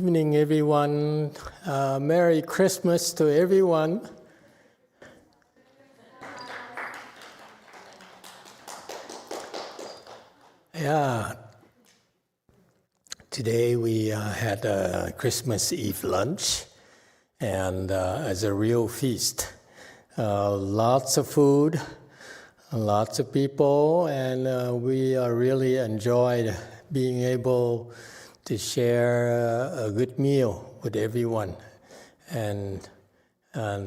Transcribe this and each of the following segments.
Evening, everyone. Merry Christmas to everyone. Yeah. Today we had a Christmas Eve lunch, and as a real feast. Lots of food, lots of people, and we really enjoyed being able to share a good meal with everyone. And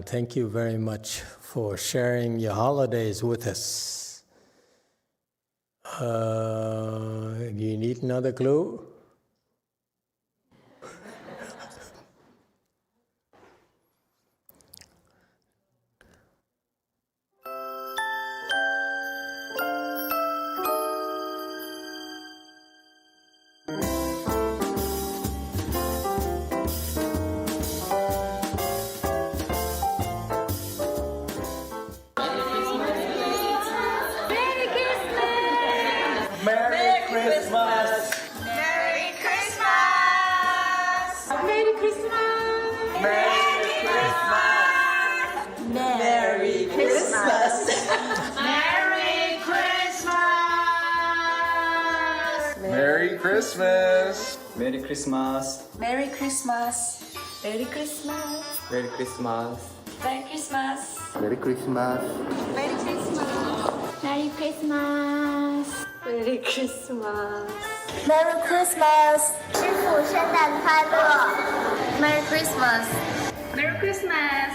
thank you very much for sharing your holidays with us. Do you need another clue? Merry Christmas! Merry Christmas! Merry Christmas! Merry Christmas! Merry Christmas! Merry Christmas! Merry Christmas! Merry Christmas! Merry Christmas! Merry Christmas! Merry Christmas! 师父圣诞快乐 Merry Christmas! Merry Christmas!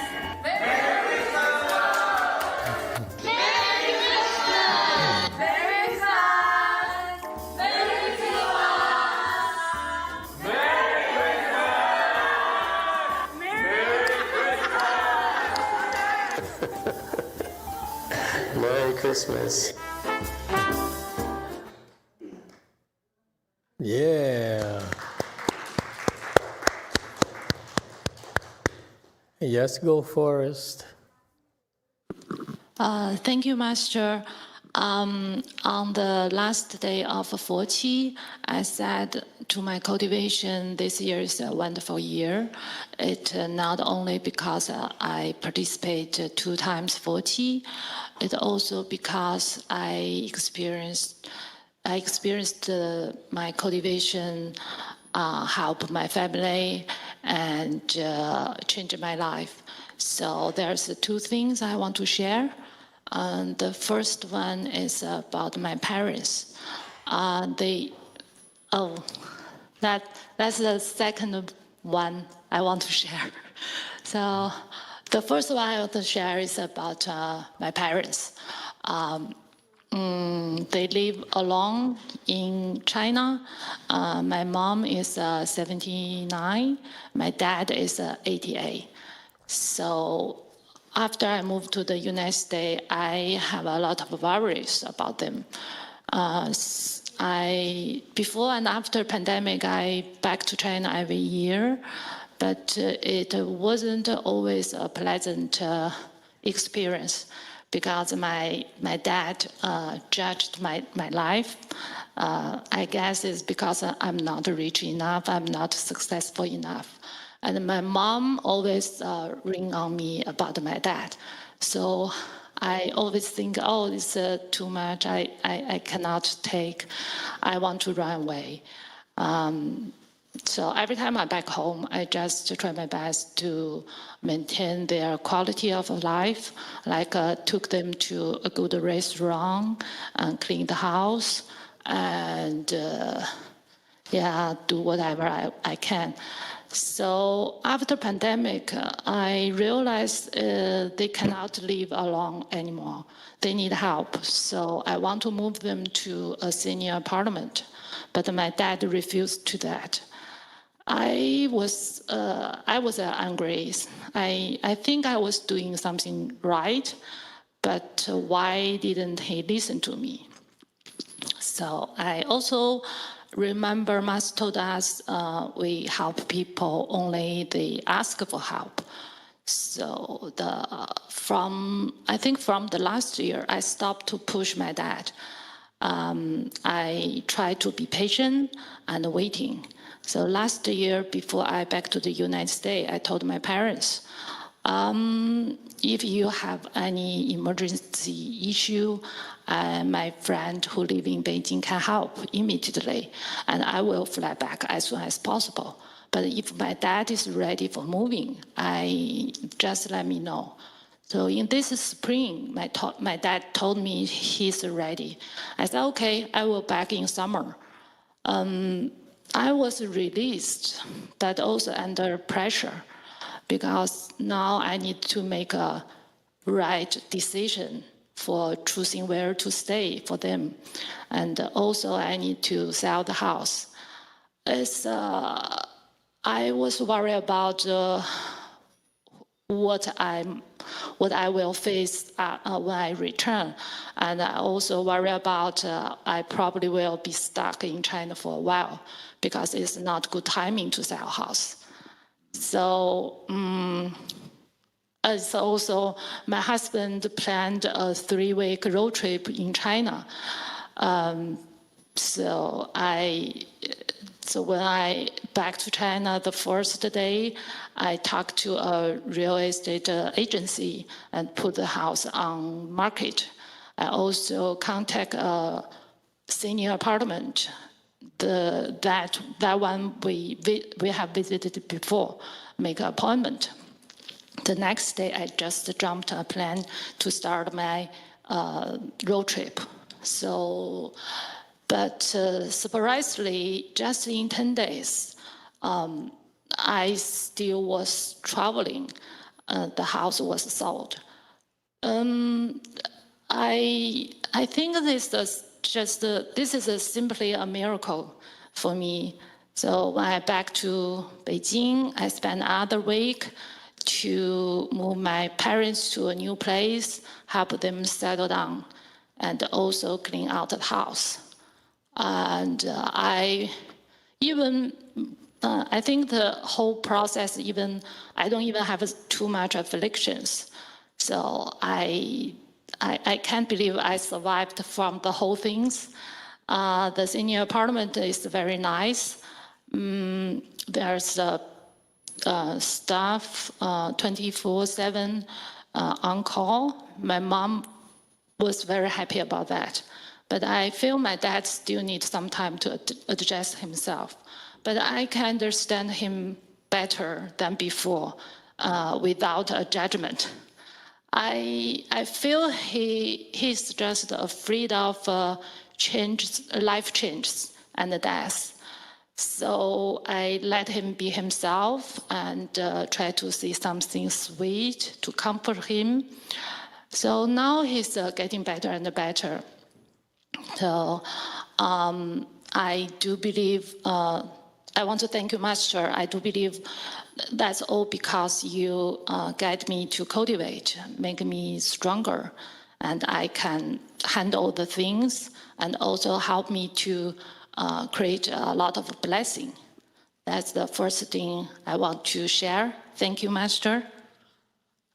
Merry Christmas. Yeah. Yes, go Forrest. Thank you, Master. On the last day of 40, I said to my cultivation, this year is a wonderful year. It not only because I participate 2 times 40, it also because I experienced my cultivation help my family and change my life. So there's 2 things I want to share. The first one is about my parents. That's the second one I want to share. So the first one I want to share is about my parents. They live alone in China. My mom is 79. My dad is 88. So after I moved to the United States, I have a lot of worries about them. Before and after pandemic, I back to China every year, but it wasn't always a pleasant experience because my dad judged my life. I guess it's because I'm not rich enough, I'm not successful enough. And my mom always ring on me about my dad. So I always think, oh, it's too much, I cannot take, I want to run away. So every time I'm back home, I just try my best to maintain their quality of life, like took them to a good restaurant and clean the house and do whatever I can. So after pandemic, I realized they cannot live alone anymore. They need help. So I want to move them to a senior apartment, but my dad refused to that. I was angry. I think I was doing something right, but why didn't he listen to me? So I also remember Master told us we help people only they ask for help. So from the last year, I stopped to push my dad. I try to be patient and waiting. So last year, before I back to the United States, I told my parents, if you have any emergency issue, my friend who live in Beijing can help immediately, and I will fly back as soon as possible. But if my dad is ready for moving, just let me know. So in this spring, my dad told me he's ready. I said, okay, I will back in summer. I was released, but also under pressure, because now I need to make a right decision for choosing where to stay for them. And also I need to sell the house. I was worried about what I will face when I return. And I also worry about I probably will be stuck in China for a while because it's not good timing to sell a house. So also my husband planned a 3-week road trip in China. So when I back to China the first day, I talked to a real estate agency and put the house on market. I also contact a senior apartment. That one we have visited before, make an appointment. The next day, I just jumped a plan to start my road trip. So, but surprisingly, just in 10 days, I still was traveling. The house was sold. I think this is simply a miracle for me. So when I back to Beijing, I spent another week to move my parents to a new place, help them settle down, and also clean out the house. And I think the whole process, I don't even have too much afflictions. So I can't believe I survived from the whole things. The senior apartment is very nice. There's staff 24/7 on call. My mom was very happy about that. But I feel my dad still needs some time to adjust himself. But I can understand him better than before, without a judgment. I feel he's just afraid of life changes and death. So I let him be himself and try to see something sweet to comfort him. So now he's getting better and better. So I do believe, I want to thank you, Master. I do believe that's all because you guide me to cultivate, make me stronger, and I can handle the things and also help me to create a lot of blessing. That's the first thing I want to share. Thank you, Master.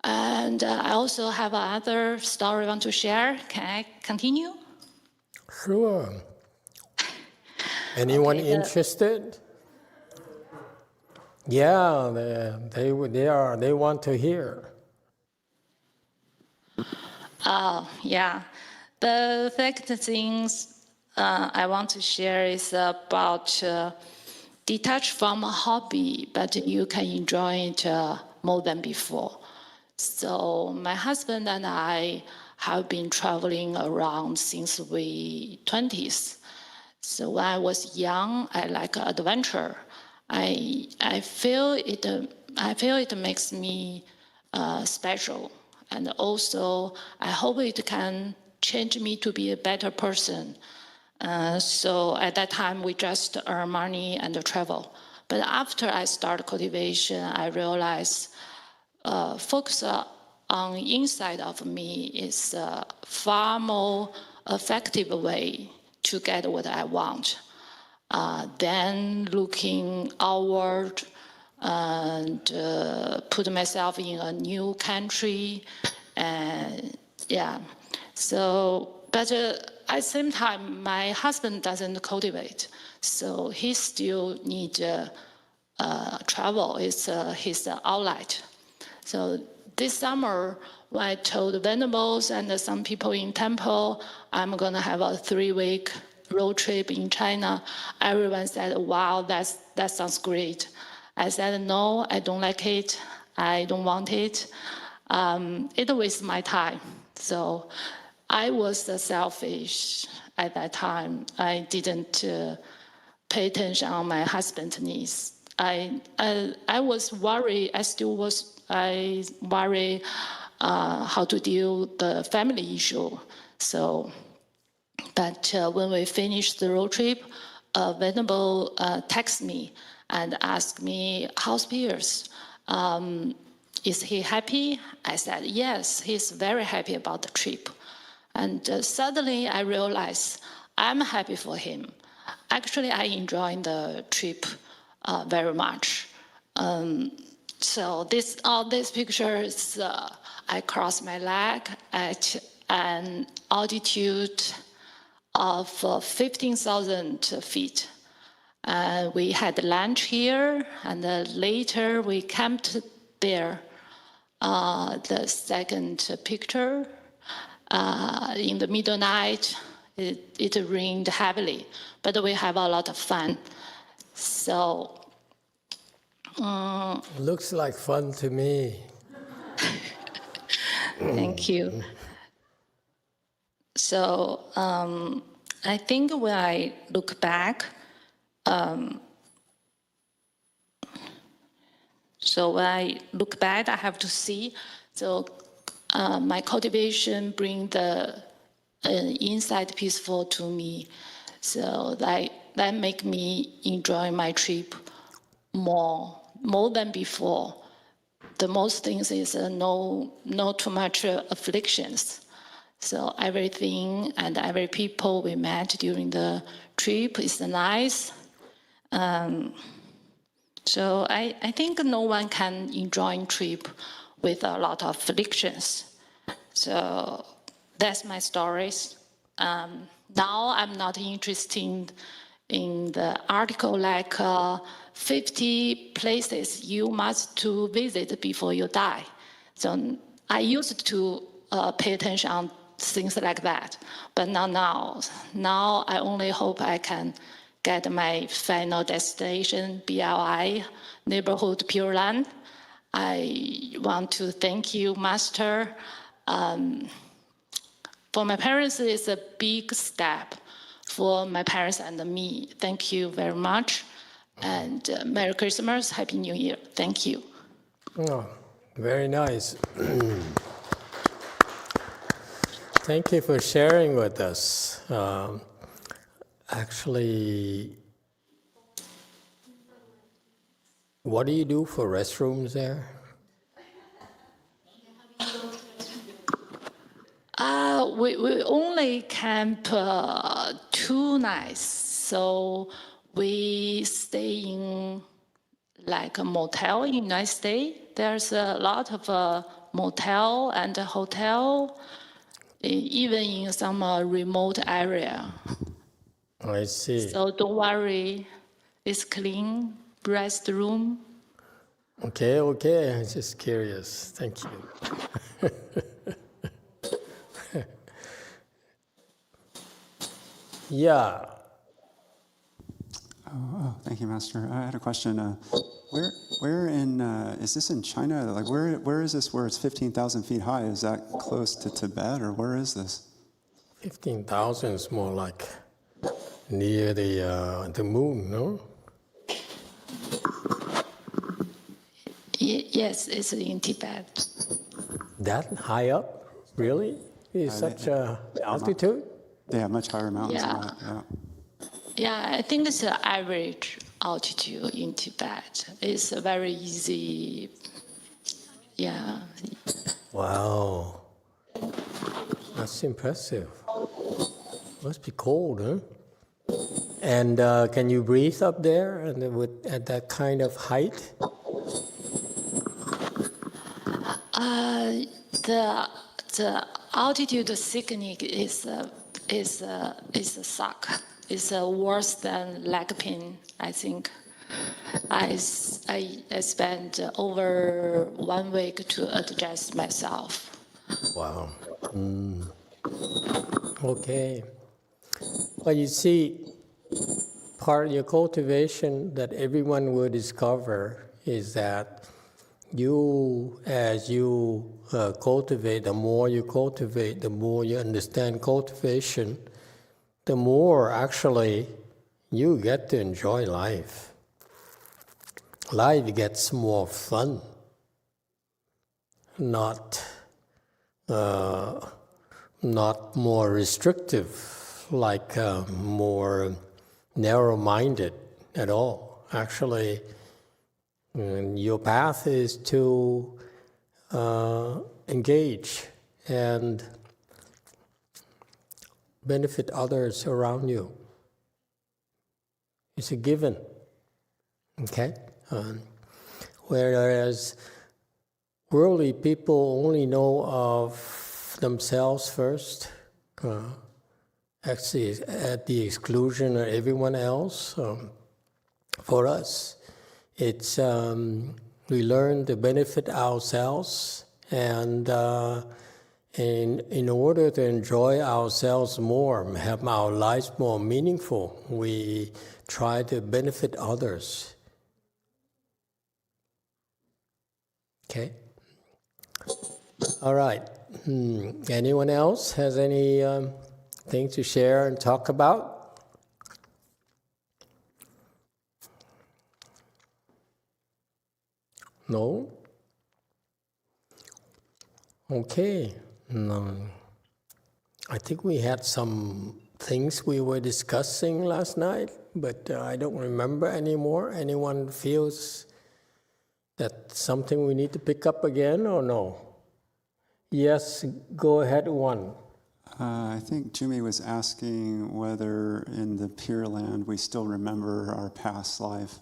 And I also have another story I want to share. Can I continue? Sure. Anyone interested? Yeah, they want to hear. Yeah. The second things I want to share is about detach from a hobby, but you can enjoy it more than before. So my husband and I have been traveling around since we 20s. So when I was young, I like adventure. I feel it makes me special, and also I hope it can change me to be a better person. So at that time, we just earn money and travel. But after I started cultivation, I realized focus on the inside of me is a far more effective way to get what I want. Then looking outward and put myself in a new country, and yeah. So, but at the same time, my husband doesn't cultivate. So he still need travel. It's his outlet. So this summer, when I told Venerables and some people in temple, I'm going to have a 3-week road trip in China, everyone said, wow, that sounds great. I said, no, I don't like it. I don't want it. It wastes my time. So I was selfish at that time. I didn't pay attention on my husband's needs. I was worried. I worry how to deal with the family issue. So, but when we finished the road trip, Venerable texted me and asked me, how's Pierce? Is he happy? I said, yes, he's very happy about the trip. And suddenly I realized I'm happy for him. Actually, I enjoyed the trip very much. So all these pictures, I crossed my leg at an altitude of 15,000 feet. We had lunch here, and later we camped there. The second picture, in the middle night, it rained heavily, but we have a lot of fun. So. Looks like fun to me. Thank you. So I think when I look back, I have to see. So my cultivation bring the inside peaceful to me. So that make me enjoy my trip more than before. The most things is no too much afflictions. So everything and every people we met during the trip is nice. So I think no one can enjoy a trip with a lot of afflictions. So that's my stories. Now I'm not interested in the article like 50 places you must to visit before you die. So I used to pay attention on things like that, but not now. Now I only hope I can get my final destination, BLI, neighborhood Pureland. I want to thank you, Master. For my parents, it's a big step. For my parents and me, thank you very much. And Merry Christmas, Happy New Year. Thank you. Oh, very nice. Thank you for sharing with us. Actually, what do you do for restrooms there? We only camp 2 nights, so we stay in like a motel in United States. There's a lot of motel and hotel, even in some remote area. I see. So don't worry, it's clean, restroom. Okay, I'm just curious. Thank you. Yeah. Oh, thank you, Master. I had a question. Where in is this in China? Like, where is this? Where it's 15,000 feet high? Is that close to Tibet, or where is this? 15,000 is more like near the moon, no? Yes, it's in Tibet. That high up, really? Is such a altitude? Yeah, much higher mountains. Yeah. Than that, yeah. Yeah, I think it's an average altitude in Tibet. It's very easy. Yeah. Wow. That's impressive. Must be cold, huh? And can you breathe up there and at that kind of height? The altitude sickness is a suck. It's worse than leg pain, I think. I spent over 1 week to adjust myself. Wow. Okay. Well, you see, part of your cultivation that everyone will discover is that as you cultivate, the more you cultivate, the more you understand cultivation, the more actually you get to enjoy life. Life gets more fun, not more restrictive, like more narrow-minded at all. Actually, your path is to engage and benefit others around you. It's a given, okay? Whereas worldly people only know of themselves first, actually at the exclusion of everyone else. For us, it's we learn to benefit ourselves, and in order to enjoy ourselves more, have our lives more meaningful, we try to benefit others. Okay. All right. Anyone else has any thing to share and talk about? No? Okay. I think we had some things we were discussing last night, but I don't remember anymore. Anyone feels that's something we need to pick up again or no? Yes, go ahead, one. I think Jimmy was asking whether in the Pureland we still remember our past life.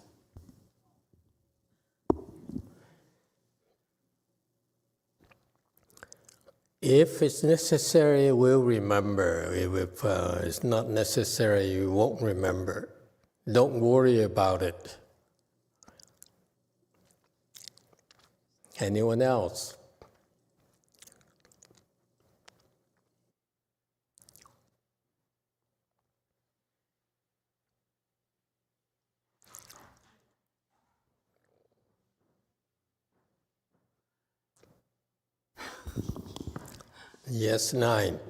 If it's necessary, we'll remember. If it's not necessary, we won't remember. Don't worry about it. Anyone else? Yes, 9.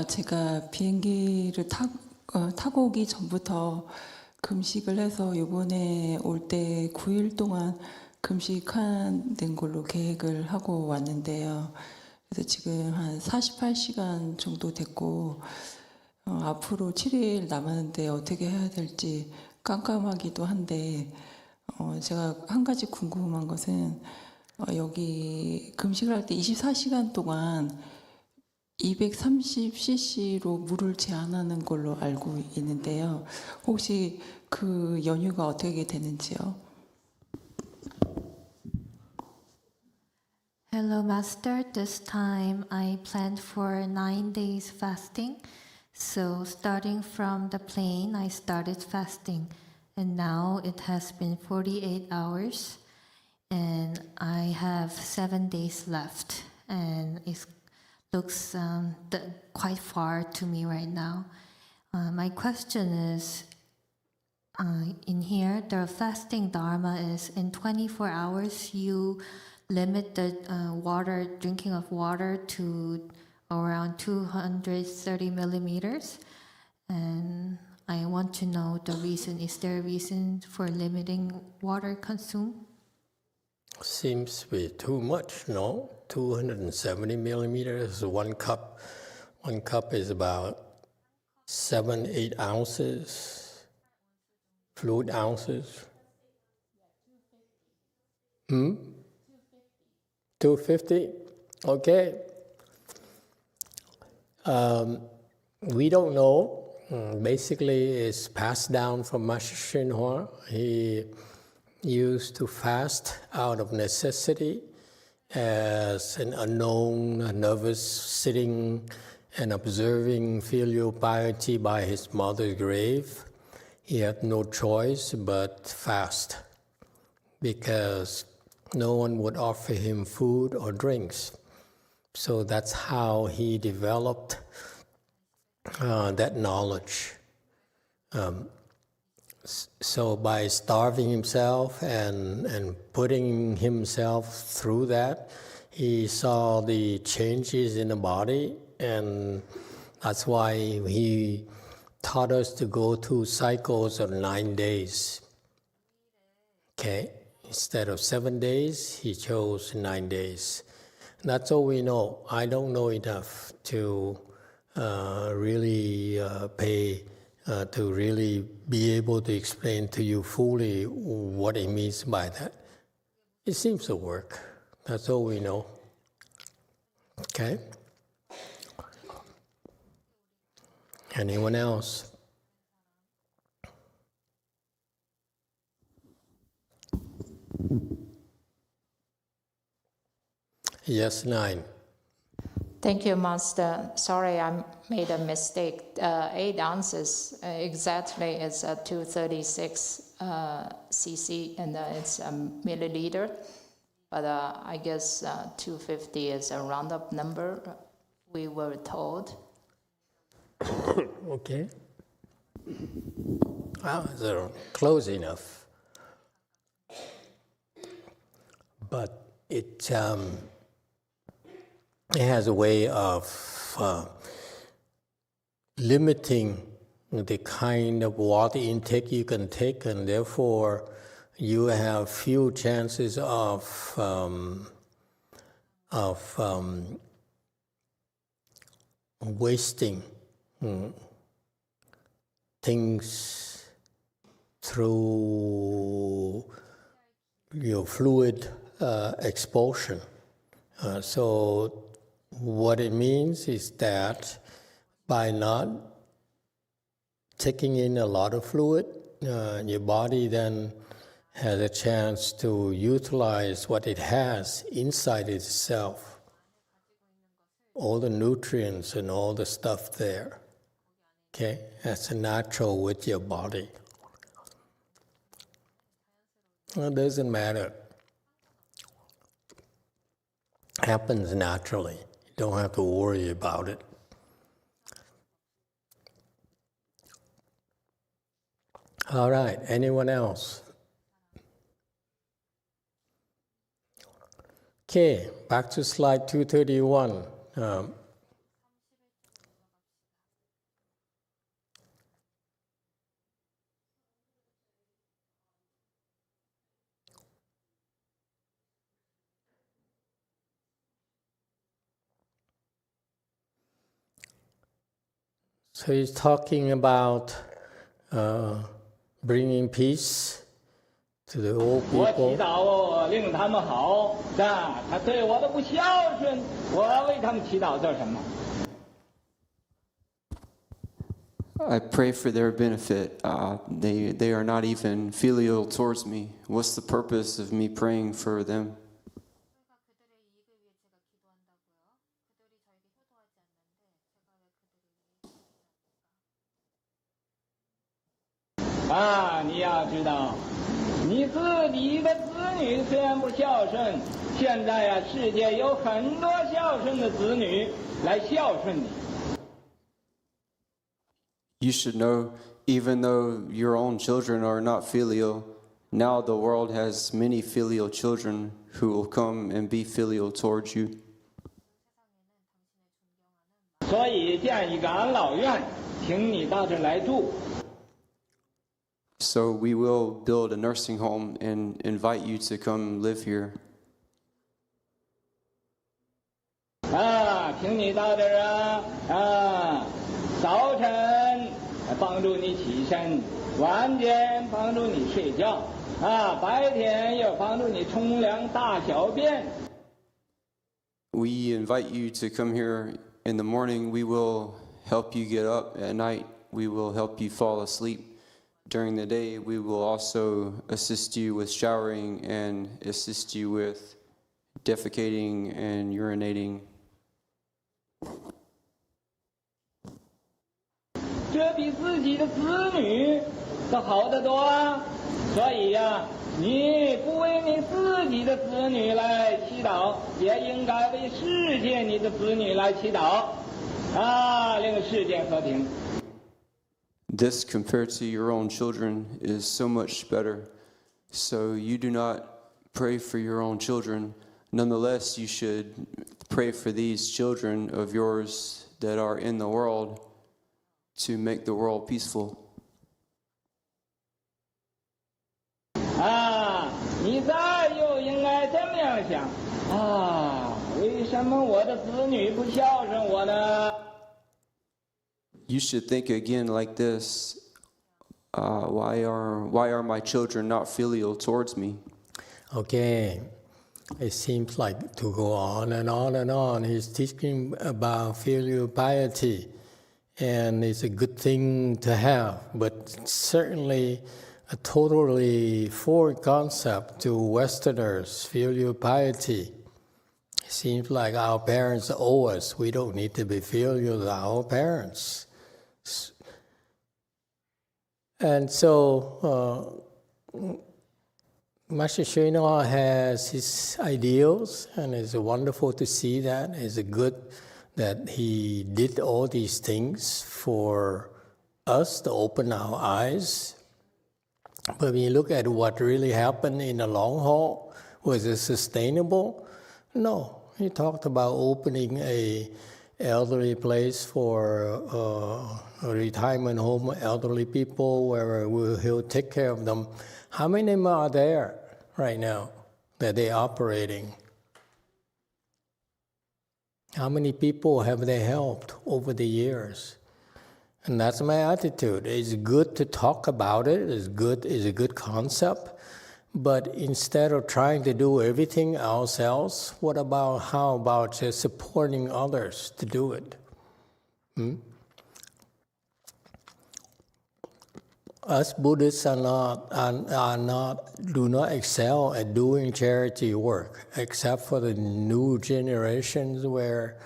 제가 비행기를 타고 오기 전부터 금식을 해서 이번에 올 때 9일 동안 금식하는 걸로 계획을 하고 왔는데요. 그래서 지금 한 48시간 정도 됐고 앞으로 7일 남았는데 어떻게 해야 될지 깜깜하기도 한데 제가 한 가지 궁금한 것은 여기 금식을 할 때 24시간 동안 230cc로 물을 제한하는 걸로 알고 있는데요. 혹시 그 연유가 어떻게 되는지요? Hello, Master. This time I planned for 9 days fasting. So starting from the plane, I started fasting. And now it has been 48 hours. And I have 7 days left. And it looks quite far to me right now. My question is, in here, the fasting dharma is in 24 hours, you limit the drinking of water to around 230 millimeters. And I want to know the reason. Is there a reason for limiting water consume? Seems to be too much, no? 270 millimeters, 1 cup. 1 cup is about 7-8 ounces, fluid ounces. 250? Okay. We don't know. Basically, it's passed down from masteryonghua. He used to fast out of necessity as an unknown, nervous, sitting and observing filial piety by his mother's grave, he had no choice but fast, because no one would offer him food or drinks. So that's how he developed that knowledge. So by starving himself and putting himself through that, he saw the changes in the body, and that's why he taught us to go through cycles of 9 days. Okay, instead of 7 days, he chose 9 days. That's all we know. I don't know enough to really to really be able to explain to you fully what it means by that. It seems to work. That's all we know. Okay? Anyone else? Yes, 9. Thank you, Master. Sorry, I made a mistake. 8 ounces exactly is 236 cc, and it's a milliliter. But I guess 250 is a roundup number, we were told. Okay. Well, they're close enough. But it has a way of limiting the kind of water intake you can take, and therefore you have few chances of wasting things through your fluid expulsion. So what it means is that by not taking in a lot of fluid, your body then has a chance to utilize what it has inside itself, all the nutrients and all the stuff there. Okay, that's natural with your body. It doesn't matter. Happens naturally. You don't have to worry about it. All right, anyone else? Okay, back to slide 231. So he's talking about bringing peace to the old people. 我祈祷令他们好，他对我的不孝顺，我为他们祈祷做什么？ I pray for their benefit. They are not even filial towards me. What's the purpose of me praying for them? Ah, 你要知道，你自己的子女虽然不孝顺，现在世界有很多孝顺的子女来孝顺你。 You should know, even though your own children are not filial, now the world has many filial children who will come and be filial towards you. 所以建一个安老院，请你到这来住。 So we will build a nursing home and invite you to come live here. 请你到这儿早晨帮助你起身，晚间帮助你睡觉，白天又帮助你冲凉大小便。 We invite you to come here in the morning. We will help you get up. At night, we will help you fall asleep. During the day, we will also assist you with showering and assist you with defecating and urinating. 这比自己的子女都好得多啊！所以呀，你不为你自己的子女来祈祷，也应该为世界你的子女来祈祷啊，令世界和平。 This, compared to your own children, is so much better. So you do not pray for your own children. Nonetheless, you should pray for these children of yours that are in the world to make the world peaceful. 啊，你再又应该这么样想啊？为什么我的子女不孝顺我呢？ You should think again like this. Why are my children not filial towards me? Okay, it seems like to go on and on and on. He's teaching about filial piety, and it's a good thing to have, but certainly a totally foreign concept to Westerners, filial piety. It seems like our parents owe us. We don't need to be filial to our parents. And so Master Srinath has his ideals, and it's wonderful to see that. It's good that he did all these things for us to open our eyes. But when you look at what really happened in the long haul, was it sustainable? No. He talked about opening a elderly place for a retirement home, elderly people, where he'll take care of them. How many more are there right now that they're operating? How many people have they helped over the years? And that's my attitude. It's good to talk about it. It's a good concept. But instead of trying to do everything ourselves, how about just supporting others to do it? Us Buddhists do not excel at doing charity work, except for the new generations where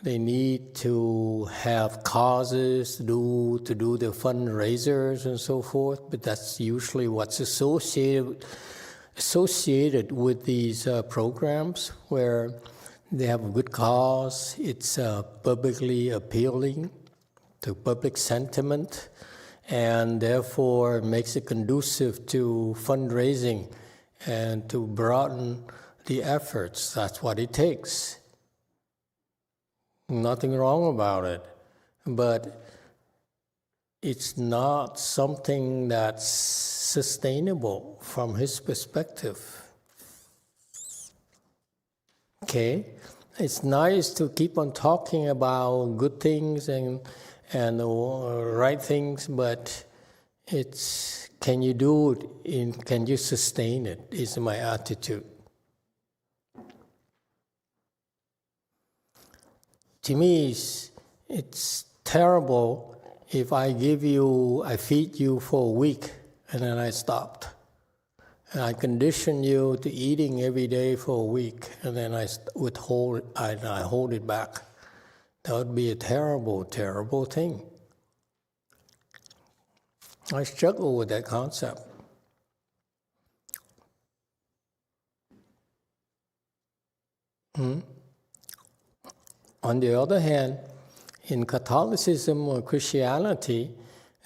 they need to have causes to do the fundraisers and so forth, but that's usually what's associated with these programs, where they have a good cause, it's publicly appealing to public sentiment, and therefore makes it conducive to fundraising and to broaden the efforts. That's what it takes. Nothing wrong about it, but it's not something that's sustainable from his perspective. Okay? It's nice to keep on talking about good things and right things, but can you do it? Can you sustain it? Is my attitude. To me, it's terrible if I feed you for a week and then I stopped. And I condition you to eating every day for a week and then I hold it back. That would be a terrible, terrible thing. I struggle with that concept. On the other hand, in Catholicism or Christianity,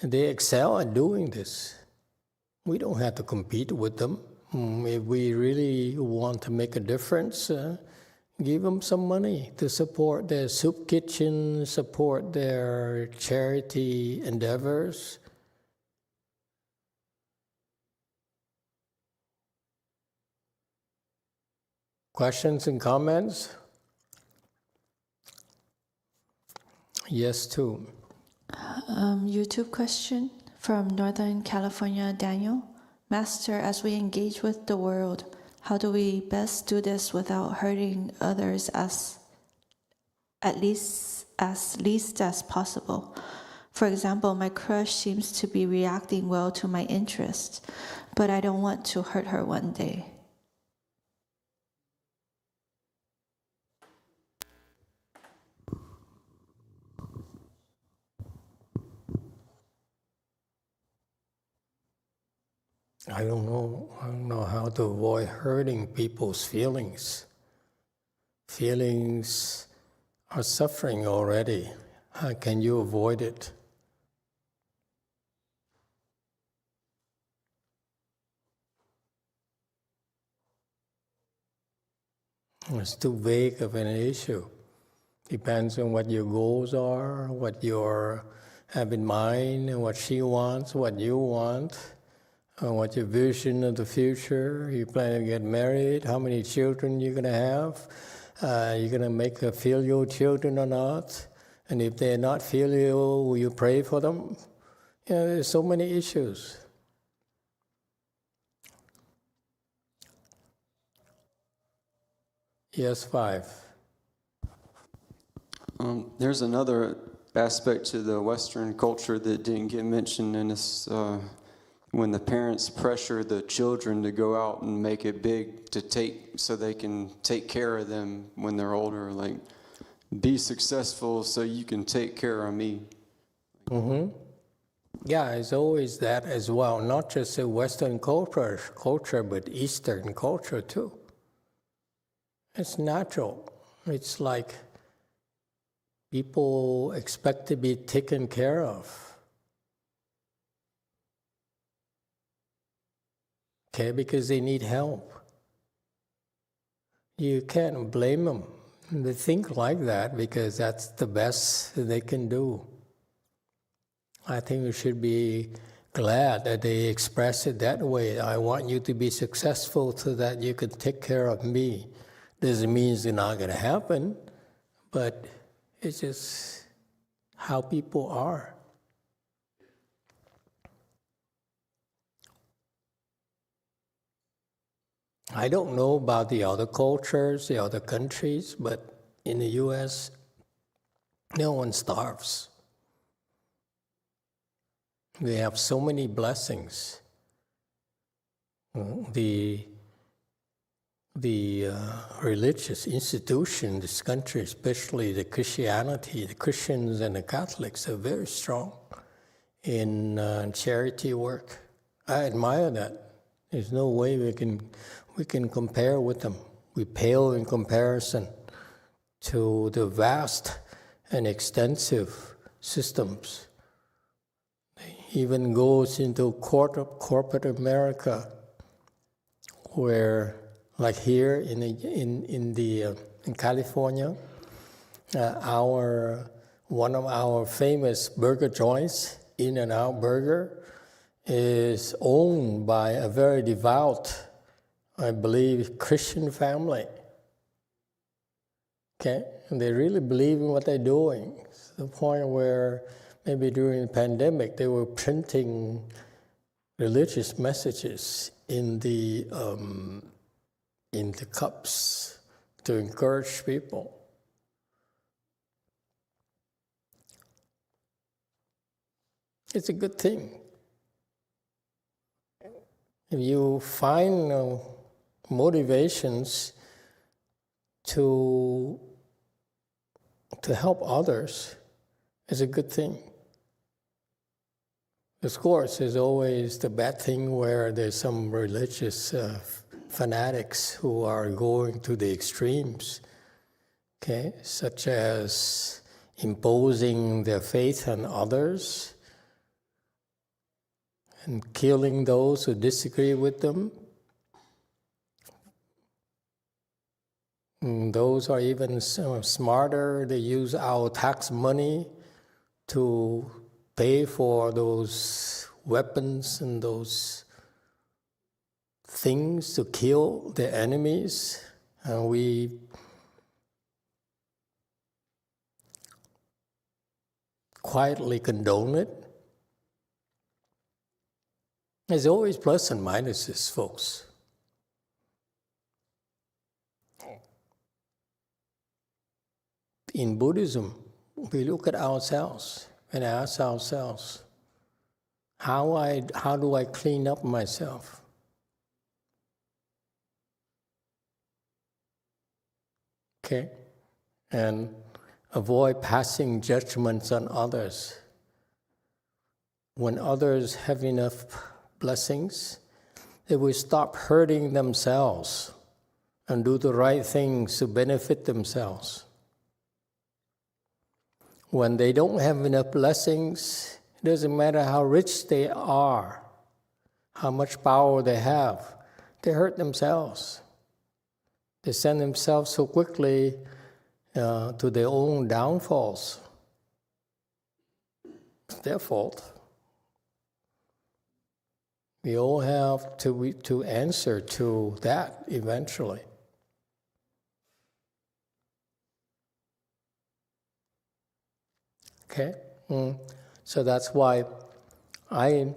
they excel at doing this. We don't have to compete with them. If we really want to make a difference, give them some money to support their soup kitchen, support their charity endeavors. Questions and comments? Yes, too. YouTube question from Northern California, Daniel. Master, as we engage with the world, how do we best do this without hurting others as least as possible? For example, my crush seems to be reacting well to my interests, but I don't want to hurt her one day. I don't know how to avoid hurting people's feelings. Feelings are suffering already. How can you avoid it? It's too vague of an issue. Depends on what your goals are, what you have in mind, and what she wants, what you want, what your vision of the future. You plan to get married, how many children you're going to have. You're going to make filial children or not. And if they're not filial, will you pray for them? You know, there's so many issues. Yes, 5. There's another aspect to the Western culture that didn't get mentioned, and it's when the parents pressure the children to go out and make it big so they can take care of them when they're older. Like, be successful so you can take care of me. Mm-hmm. Yeah, it's always that as well. Not just a Western culture, but Eastern culture too. It's natural. It's like people expect to be taken care of. Okay, because they need help. You can't blame them. They think like that because that's the best they can do. I think we should be glad that they express it that way. I want you to be successful so that you can take care of me. Doesn't mean it's not going to happen, but it's just how people are. I don't know about the other cultures, the other countries, but in the U.S., no one starves. We have so many blessings. The religious institution in this country, especially the Christianity, the Christians and the Catholics are very strong in charity work. I admire that. There's no way we can compare with them. We pale in comparison to the vast and extensive systems. It even goes into corporate America, where, like here in California, one of our famous burger joints, In-N-Out Burger, is owned by a very devout, I believe, Christian family. Okay, and they really believe in what they're doing. To the point where maybe during the pandemic they were printing religious messages in the cups to encourage people. It's a good thing. If you find motivations to help others, it's a good thing. Of course, there's always the bad thing where there's some religious fanatics who are going to the extremes, okay, such as imposing their faith on others and killing those who disagree with them. And those are even smarter. They use our tax money to pay for those weapons and those things to kill their enemies. And we quietly condone it. There's always plus and minuses, folks. In Buddhism, we look at ourselves and ask ourselves, how do I clean up myself? Okay? And avoid passing judgments on others. When others have enough blessings, they will stop hurting themselves and do the right things to benefit themselves. When they don't have enough blessings, it doesn't matter how rich they are, how much power they have, they hurt themselves. They send themselves so quickly to their own downfalls. It's their fault. We all have to answer to that eventually. Okay? So that's why I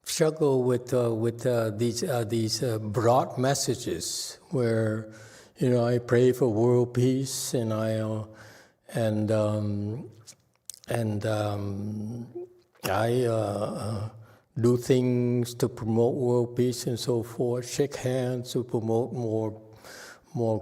struggle with these broad messages where, I pray for world peace and I do things to promote world peace and so forth, shake hands to promote more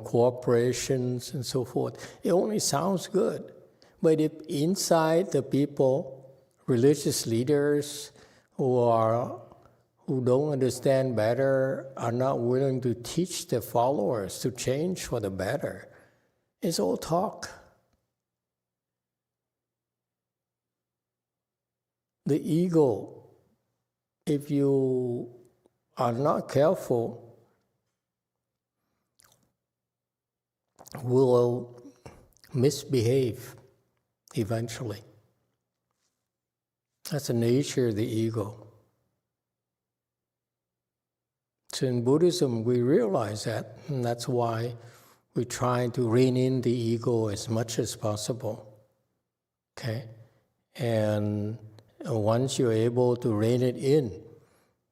cooperations and so forth. It only sounds good. But if inside the people, religious leaders who don't understand better, are not willing to teach their followers to change for the better, it's all talk. The ego, if you are not careful, will misbehave eventually. That's the nature of the ego. So in Buddhism, we realize that, and that's why we try to rein in the ego as much as possible. Okay? And once you're able to rein it in,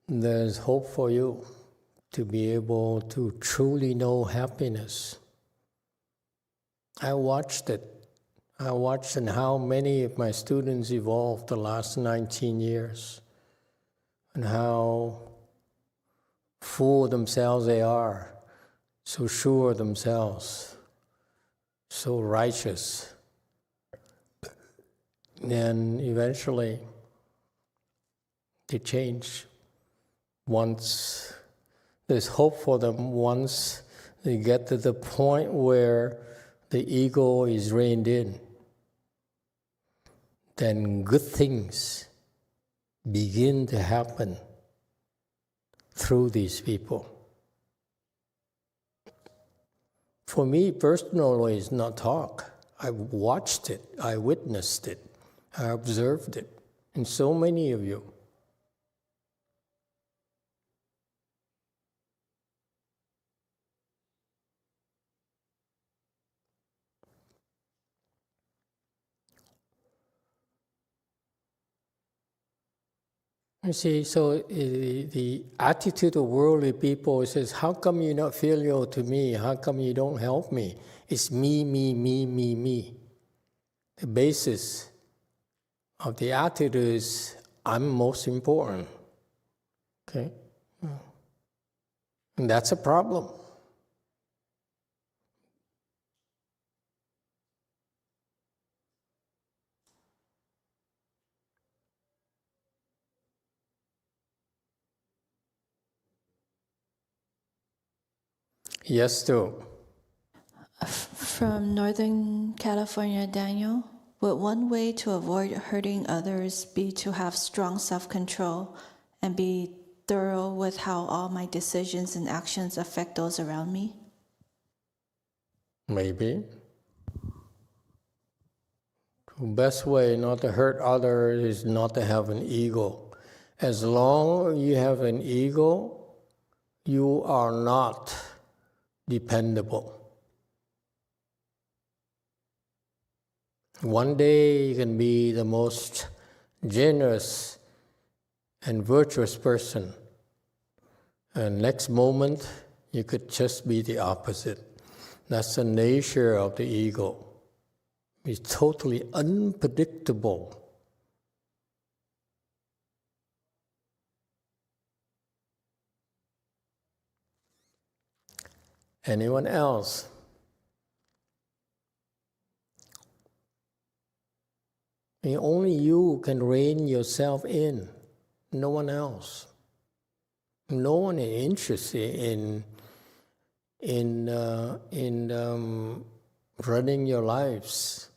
there's hope for you to be able to truly know happiness. I watched it. I watched how many of my students evolved the last 19 years, and how full of themselves they are, so sure of themselves, so righteous. And eventually, they change. Once there's hope for them, once they get to the point where the ego is reined in, then good things begin to happen through these people. For me personally, it's not talk. I watched it, I witnessed it, I observed it, and so many of you. You see, so the attitude of worldly people says, how come you're not filial to me? How come you don't help me? It's me, me, me, me, me. The basis of the attitude is, I'm most important. Okay? And that's a problem. Yes, too. From Northern California, Daniel, would one way to avoid hurting others be to have strong self-control and be thorough with how all my decisions and actions affect those around me? Maybe. The best way not to hurt others is not to have an ego. As long as you have an ego, you are not dependable. One day you can be the most generous and virtuous person, and next moment you could just be the opposite. That's the nature of the ego. It's totally unpredictable. Anyone else? And only you can rein yourself in, no one else. No one is interested in running your lives.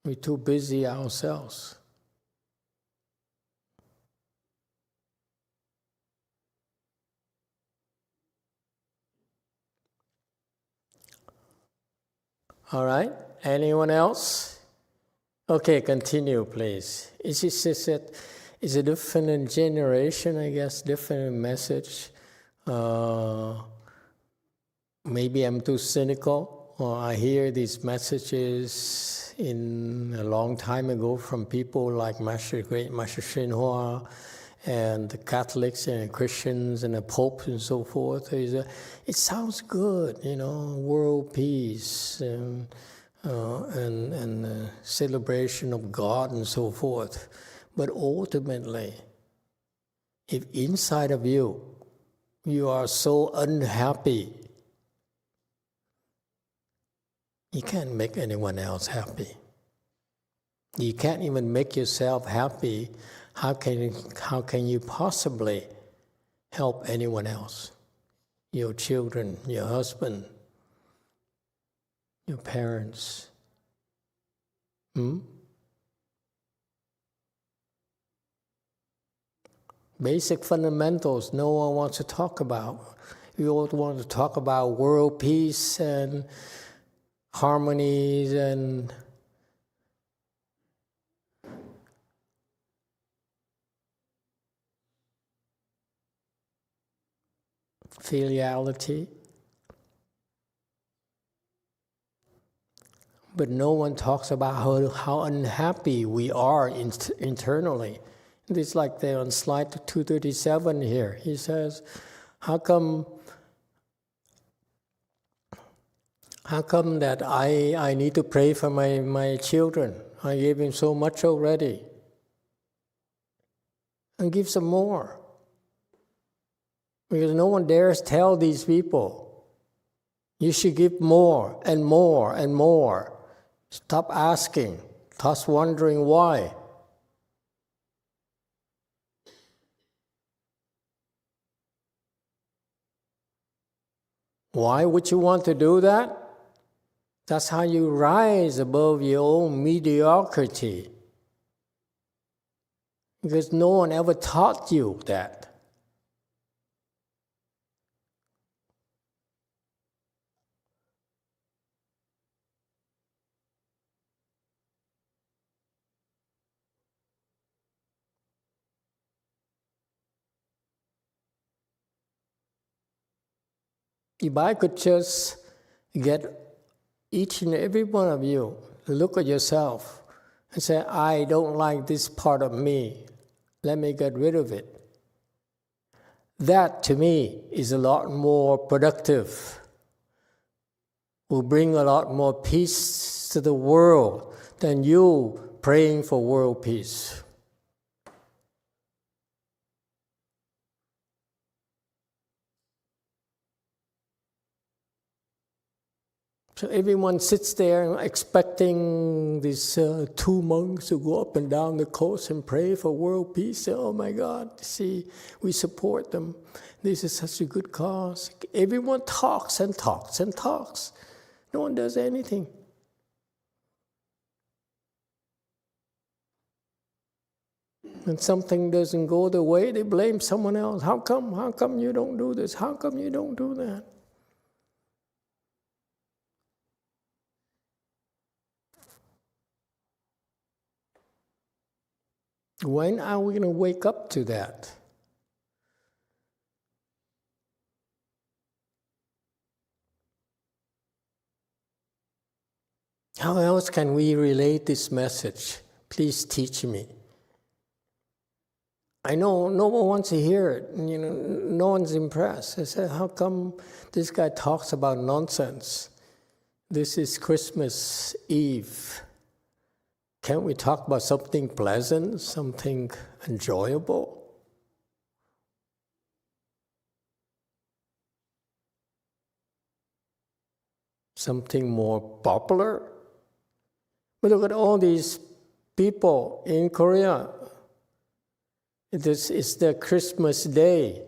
We're too busy ourselves. All right, anyone else? Okay, continue, please. It's a different generation, I guess, different message. Maybe I'm too cynical, or I hear these messages a long time ago from people like Great Master Shinhua, and the Catholics and Christians and the Pope and so forth. It sounds good, world peace and celebration of God and so forth. But ultimately, if inside of you are so unhappy, you can't make anyone else happy. You can't even make yourself happy. How can you possibly help anyone else? Your children, your husband, your parents. Basic fundamentals no one wants to talk about. We all want to talk about world peace and harmonies and filiality. But no one talks about how unhappy we are internally. It's like they're on slide 237 here. He says, how come that I need to pray for my children? I gave him so much already. And give some more. Because no one dares tell these people, you should give more and more and more. Stop asking. Stop wondering why. Why would you want to do that? That's how you rise above your own mediocrity. Because no one ever taught you that. If I could just get each and every one of you to look at yourself and say, I don't like this part of me. Let me get rid of it. That, to me, is a lot more productive. Will bring a lot more peace to the world than you praying for world peace. So everyone sits there expecting these two monks to go up and down the coast and pray for world peace. Oh my God, see, we support them. This is such a good cause. Everyone talks and talks and talks. No one does anything. When something doesn't go the way, they blame someone else. How come you don't do this? How come you don't do that? When are we going to wake up to that? How else can we relate this message? Please teach me. I know no one wants to hear it. No one's impressed. I said, how come this guy talks about nonsense? This is Christmas Eve. Can't we talk about something pleasant, something enjoyable? Something more popular? But look at all these people in Korea, it's their Christmas day,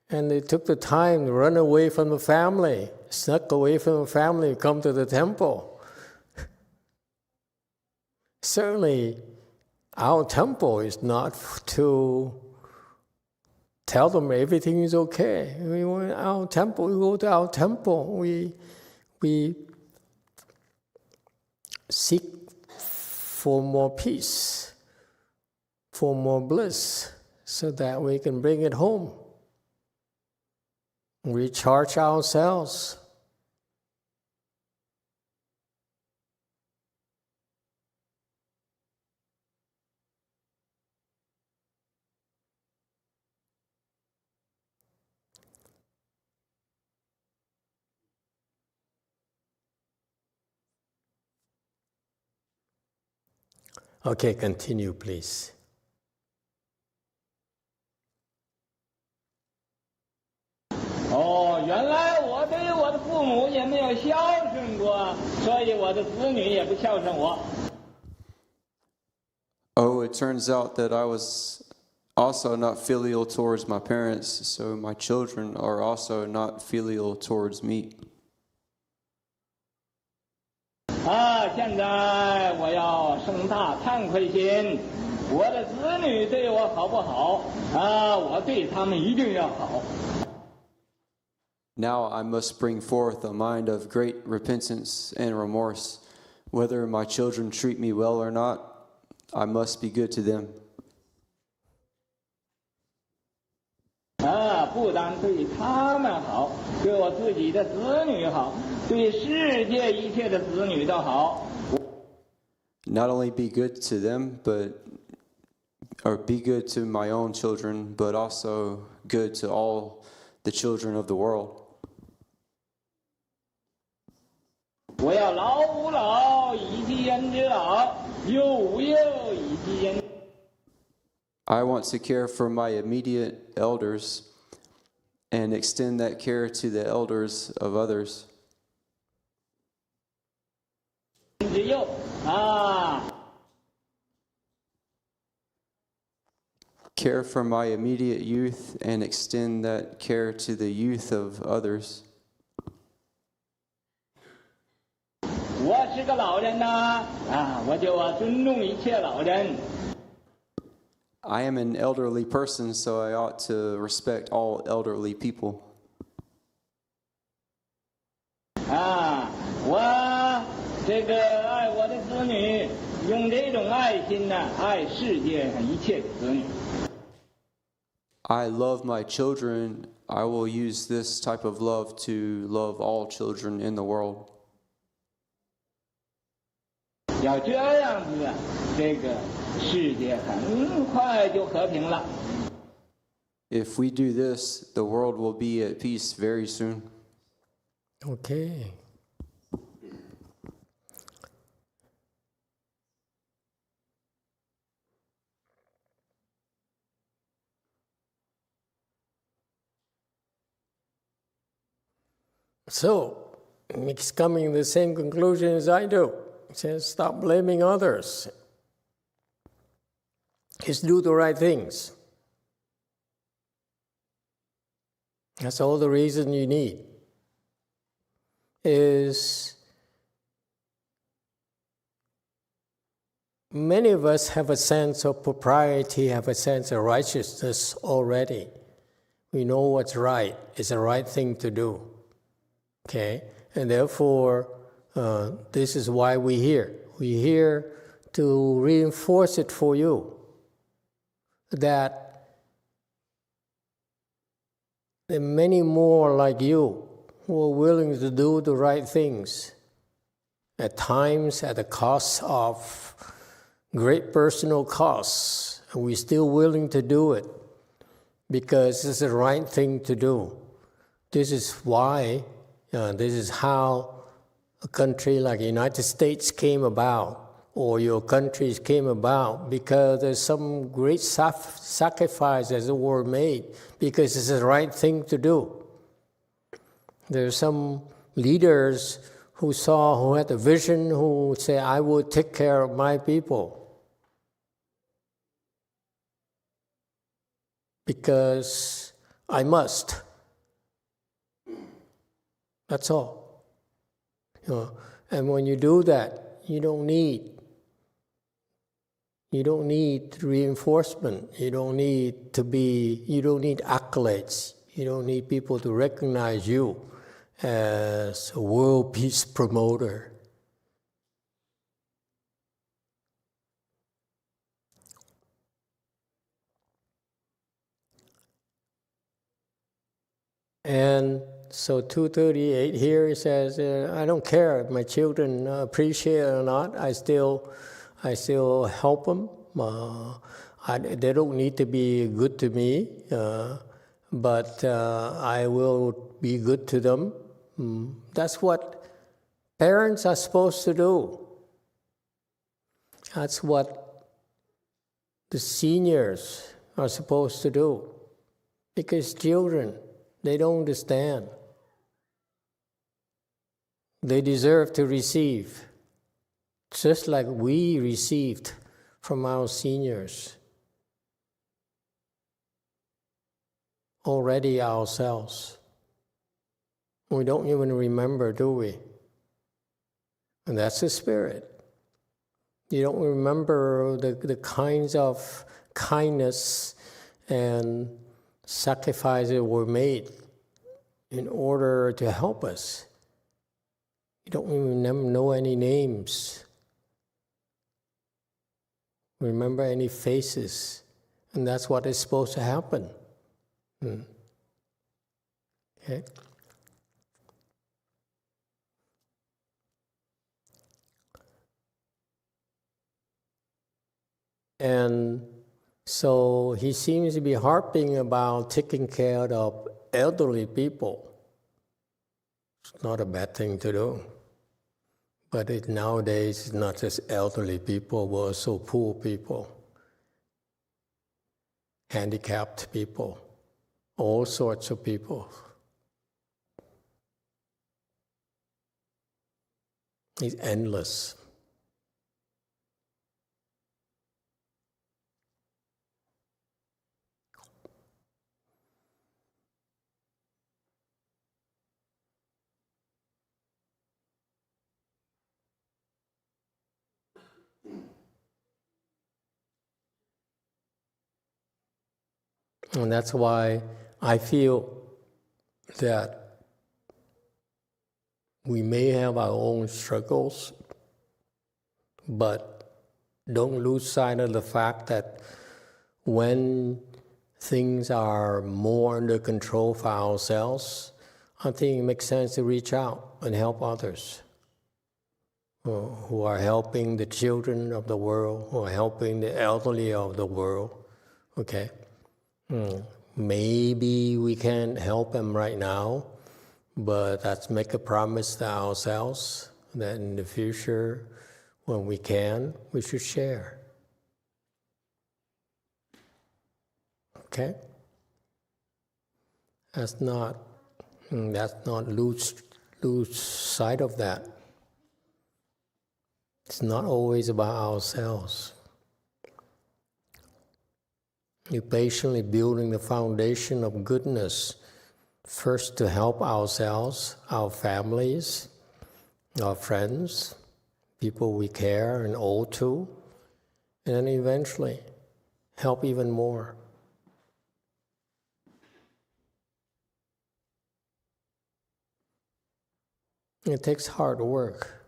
and they took the time to run away from the family, snuck away from the family, come to the temple. Certainly, our temple is not to tell them everything is okay. We go to our temple, we seek for more peace, for more bliss, so that we can bring it home. Recharge ourselves. Okay, continue, please. 原来我对我的父母也没有孝顺过，所以我的子女也不孝顺我。Oh, it turns out that I was also not filial towards my parents, so my children are also not filial towards me. 现在我要生大忏悔心，我的子女对我好不好？我对他们一定要好。Now I must bring forth a mind of great repentance and remorse. Whether my children treat me well or not, I must be good to them. 不但对他们好，对我自己的子女好，对世界一切的子女都好。Not only be good to them, or be good to my own children, but also good to all the children of the world. 我要老吾老以及人之老，幼吾幼以及人。I want to care for my immediate elders and extend that care to the elders of others. 之幼Care for my immediate youth and extend that care to the youth of others. 我是个老人呐，我就要尊重一切老人。I am an elderly person, so I ought to respect all elderly people. 我这个爱我的子女，用这种爱心呢，爱世界上一切的子女。I love my children. I will use this type of love to love all children in the world. 要这样子，这个世界很快就和平了。If we do this, the world will be at peace very soon. Okay. So, it's coming to the same conclusion as I do. It says, stop blaming others. Just do the right things. That's all the reason you need. Is many of us have a sense of propriety, have a sense of righteousness already. We know what's right. It's the right thing to do. Okay? And therefore, this is why we're here. We're here to reinforce it for you. That there are many more like you who are willing to do the right things, at times at the cost of great personal costs. And we're still willing to do it because it's the right thing to do. This is why, this is how a country like the United States came about, or your countries came about, because there's some great sacrifices that were made, because it's the right thing to do. There's some leaders who had a vision, who say, I will take care of my people. because I must. That's all. And when you do that, you don't need reinforcement. You don't need accolades. You don't need people to recognize you as a world peace promoter. And so 238 here, it says, I don't care if my children appreciate it or not. I still help them. They don't need to be good to me, but I will be good to them. That's what parents are supposed to do. That's what the seniors are supposed to do. Because children, they don't understand. They deserve to receive, just like we received from our seniors already ourselves. We don't even remember, do we? And that's the spirit. You don't remember the kinds of kindness and sacrifices were made in order to help us. You don't even know any names. Remember any faces. And that's what is supposed to happen. Okay? And so he seems to be harping about taking care of elderly people. It's not a bad thing to do. But nowadays, it's not just elderly people, but also poor people, handicapped people, all sorts of people. It's endless. And that's why I feel that we may have our own struggles, but don't lose sight of the fact that when things are more under control for ourselves, I think it makes sense to reach out and help others who are helping the children of the world, who are helping the elderly of the world. Okay? Maybe we can't help them right now, but let's make a promise to ourselves that in the future, when we can, we should share. Okay? Let's not lose sight of that. It's not always about ourselves. You're patiently building the foundation of goodness, first to help ourselves, our families, our friends, people we care and owe to, and then eventually help even more. It takes hard work.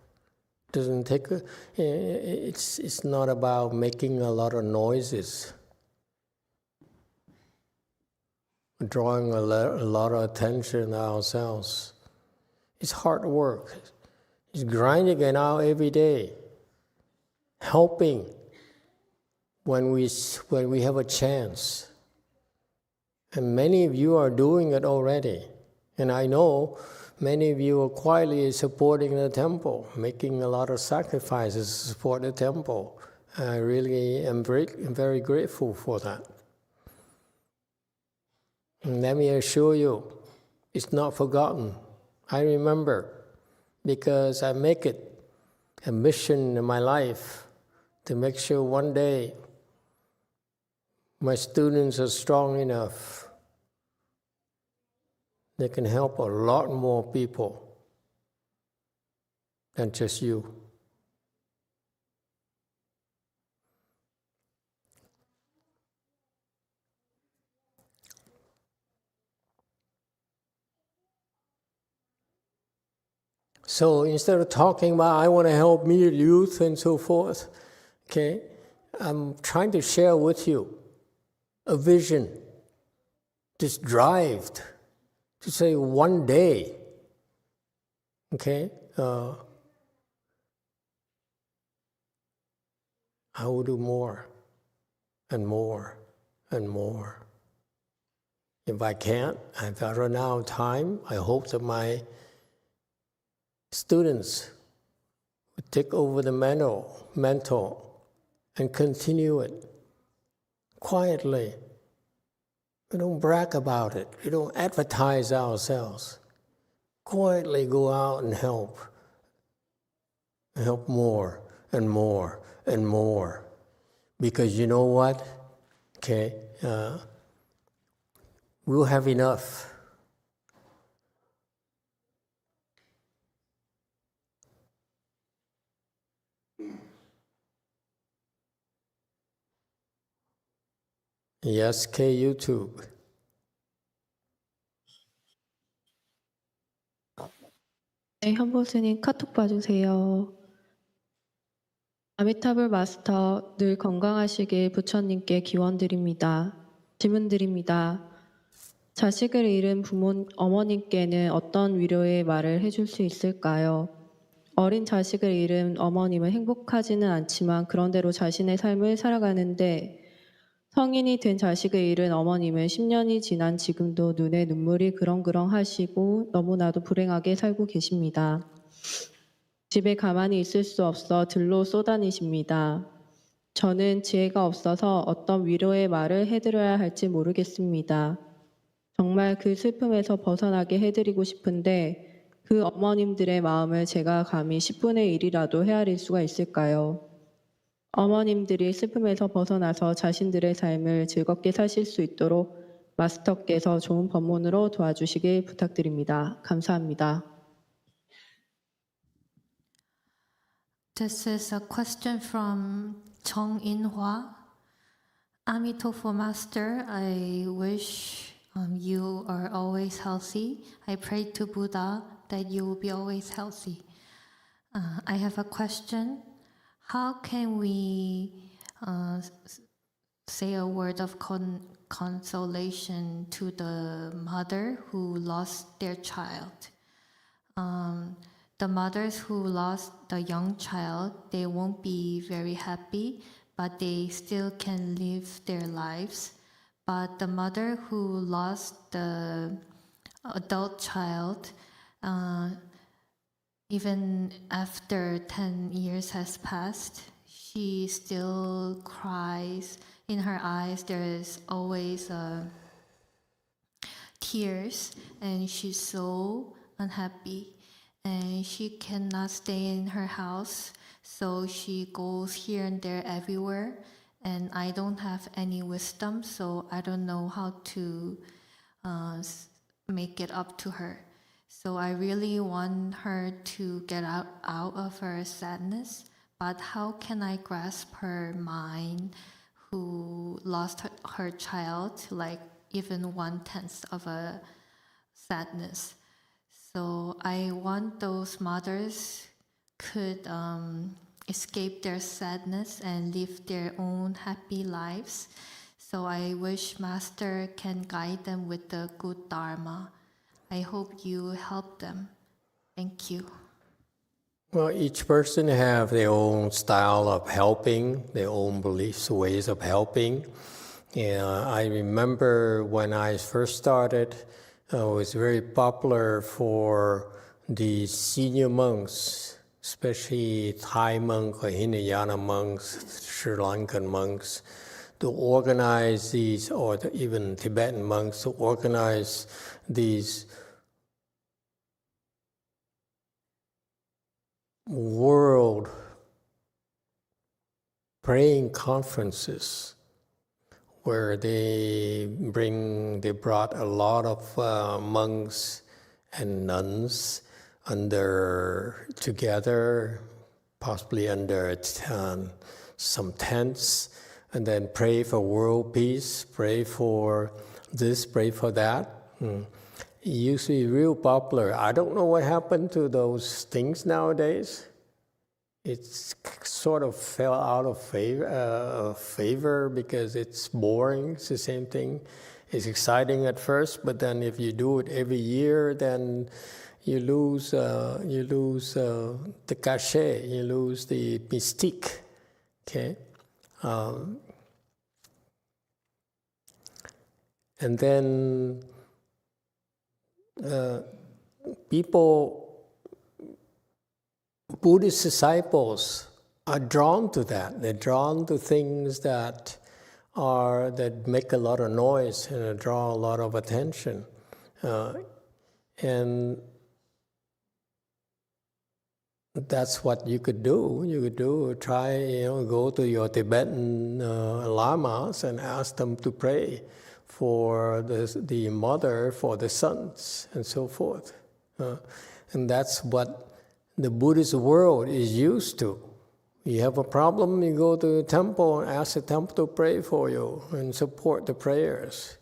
It's not about making a lot of noises, drawing a lot of attention to ourselves. It's hard work. It's grinding it out every day, helping when we have a chance. And many of you are doing it already. And I know many of you are quietly supporting the temple, making a lot of sacrifices to support the temple. I really am very grateful for that. And let me assure you, it's not forgotten. I remember, because I make it a mission in my life to make sure one day my students are strong enough, they can help a lot more people than just you. So instead of talking about, I want to help me, youth, and so forth, okay, I'm trying to share with you a vision, this drive to say one day, okay, I will do more and more and more. If I can't, if I run out of time, I hope that my students would take over the mantle and continue it quietly. We don't brag about it. We don't advertise ourselves. Quietly go out and help more and more and more. Because you know what? Okay, we'll have enough. Yes, K YouTube. 네, 현보스님 카톡 봐주세요. 아미타불 마스터 늘 건강하시길 부처님께 기원드립니다. 질문드립니다. 자식을 잃은 어머님께는 어떤 위로의 말을 해줄 수 있을까요? 어린 자식을 잃은 어머님은 행복하지는 않지만 그런대로 자신의 삶을 살아가는데 성인이 된 자식을 잃은 어머님은 10년이 지난 지금도 눈에 눈물이 그렁그렁 하시고 너무나도 불행하게 살고 계십니다. 집에 가만히 있을 수 없어 들로 쏘다니십니다. 저는 지혜가 없어서 어떤 위로의 말을 해드려야 할지 모르겠습니다. 정말 그 슬픔에서 벗어나게 해드리고 싶은데 그 어머님들의 마음을 제가 감히 10분의 1이라도 헤아릴 수가 있을까요? 어머님들이 슬픔에서 벗어나서 자신들의 삶을 즐겁게 사실 수 있도록 마스터께서 좋은 법문으로 도와주시길 부탁드립니다. 감사합니다. This is a question from 정인화. Amitofo Master, I wish you are always healthy. I pray to Buddha that you will be always healthy. I have a question. How can we say a word of consolation to the mother who lost their child? The mothers who lost the young child, they won't be very happy, but they still can live their lives. But the mother who lost the adult child, even after 10 years has passed, she still cries. In her eyes, there is always tears, and she's so unhappy. And she cannot stay in her house, so she goes here and there everywhere. And I don't have any wisdom, so I don't know how to make it up to her. So I really want her to get out of her sadness, but how can I grasp her mind who lost her child, like even 1/10 of a sadness? So I want those mothers could escape their sadness and live their own happy lives. So I wish Master can guide them with the good Dharma. I hope you help them. Thank you. Well, each person have their own style of helping, their own beliefs, ways of helping. I remember when I first started, it was very popular for the senior monks, especially Thai monks or Hinayana monks, Sri Lankan monks, to organize these, or even Tibetan monks, to organize these world praying conferences where they brought a lot of monks and nuns together, possibly under some tents, and then pray for world peace, pray for this, pray for that. It used to be real popular. I don't know what happened to those things nowadays. It sort of fell out of favor because it's boring. It's the same thing. It's exciting at first, but then if you do it every year, then you lose the cachet, you lose the mystique. Okay, and then Buddhist disciples are drawn to that. They're drawn to things that make a lot of noise and draw a lot of attention, and that's what you could do. You could try, go to your Tibetan lamas and ask them to pray for the mother, for the sons, and so forth. And that's what the Buddhist world is used to. You have a problem, you go to the temple and ask the temple to pray for you and support the prayers.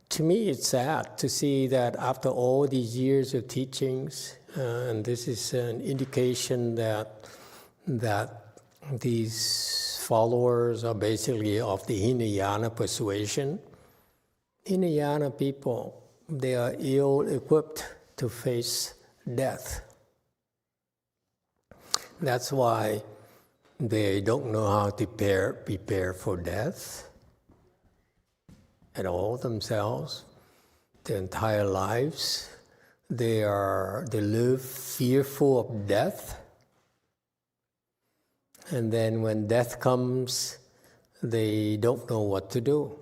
To me, it's sad to see that after all these years of teachings, and this is an indication that these followers are basically of the Hinayana persuasion. Hinayana people, they are ill-equipped to face death. That's why they don't know how to prepare for death at all themselves, their entire lives. They live fearful of death. And then when death comes, they don't know what to do.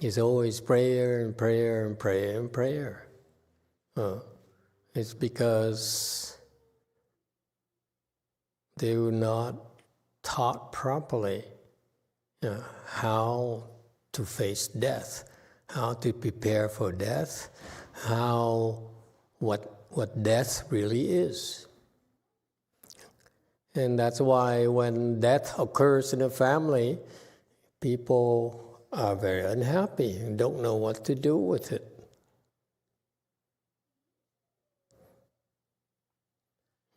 It's always prayer and prayer and prayer and prayer. It's because they were not taught properly how to face death, how to prepare for death, what death really is. And that's why when death occurs in a family, people are very unhappy and don't know what to do with it.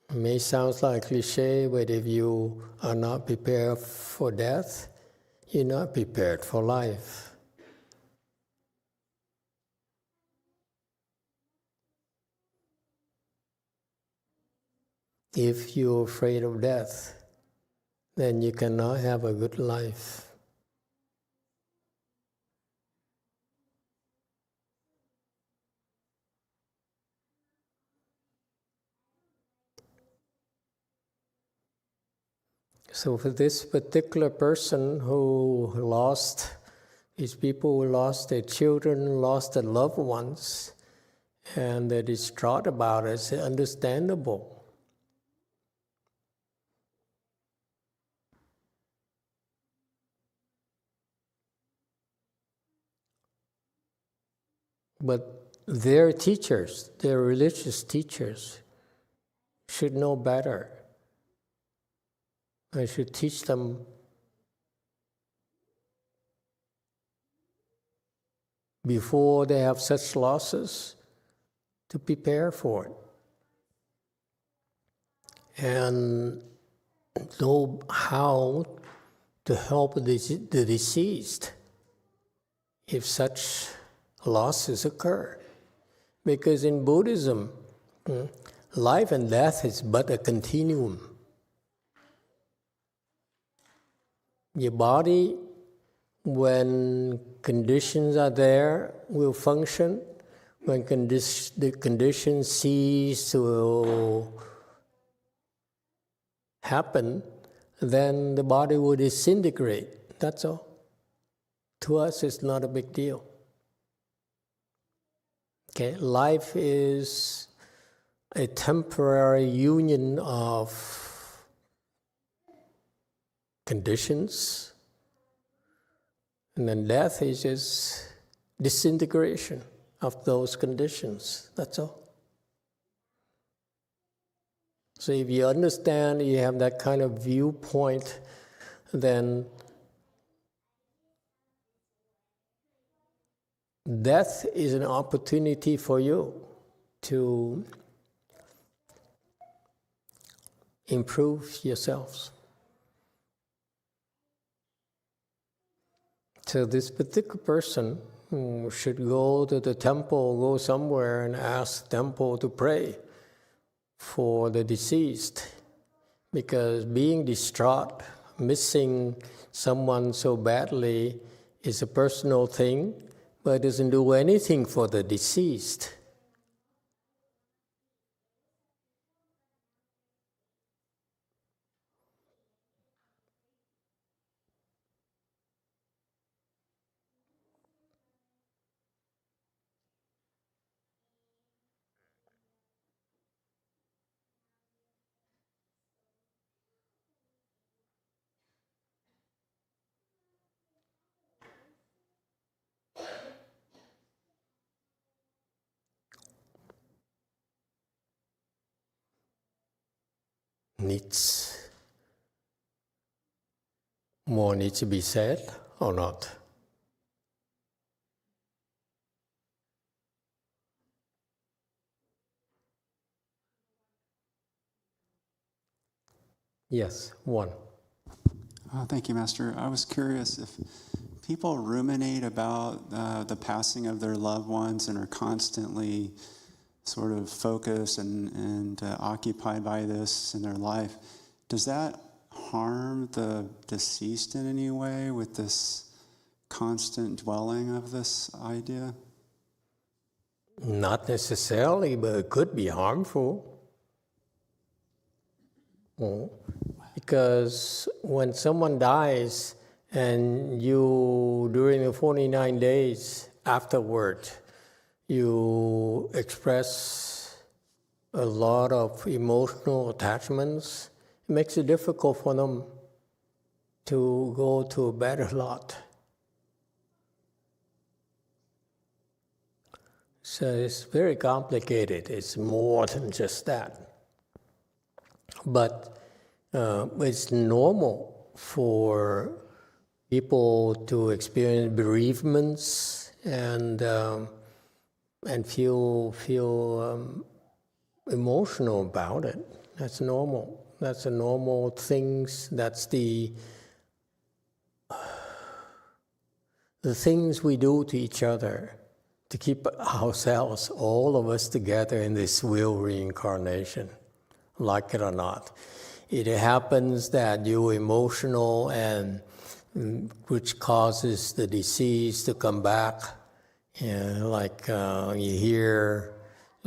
It may sound like a cliche, but if you are not prepared for death, you're not prepared for life. If you're afraid of death, then you cannot have a good life. So for this particular person these people who lost their children, lost their loved ones, and they're distraught about it, it's understandable. But their teachers, their religious teachers, should know better. I should teach them before they have such losses to prepare for it. And know how to help the deceased if such losses occur. Because in Buddhism, life and death is but a continuum. Your body, when conditions are there, will function. When the conditions cease to happen, then the body will disintegrate. That's all. to us it's not a big deal. Okay, life is a temporary union of conditions, and then death is just disintegration of those conditions. That's all. So if you understand, you have that kind of viewpoint, then death is an opportunity for you to improve yourselves. So this particular person should go to the temple, go somewhere and ask the temple to pray for the deceased, because being distraught, missing someone so badly is a personal thing, but it doesn't do anything for the deceased. More needs to be said or not? Yes, one. Thank you, Master. I was curious if people ruminate about the passing of their loved ones and are constantly sort of focused and occupied by this in their life, does that harm the deceased in any way with this constant dwelling of this idea? Not necessarily, but it could be harmful. Because when someone dies and you, during the 49 days afterward, you express a lot of emotional attachments, it makes it difficult for them to go to a better lot. So it's very complicated. It's more than just that. But it's normal for people to experience bereavements and feel emotional about it. That's normal. That's a normal thing. That's the things we do to each other to keep ourselves, all of us, together in this wheel reincarnation, like it or not. It happens that you're emotional, and which causes the deceased to come back. Like you hear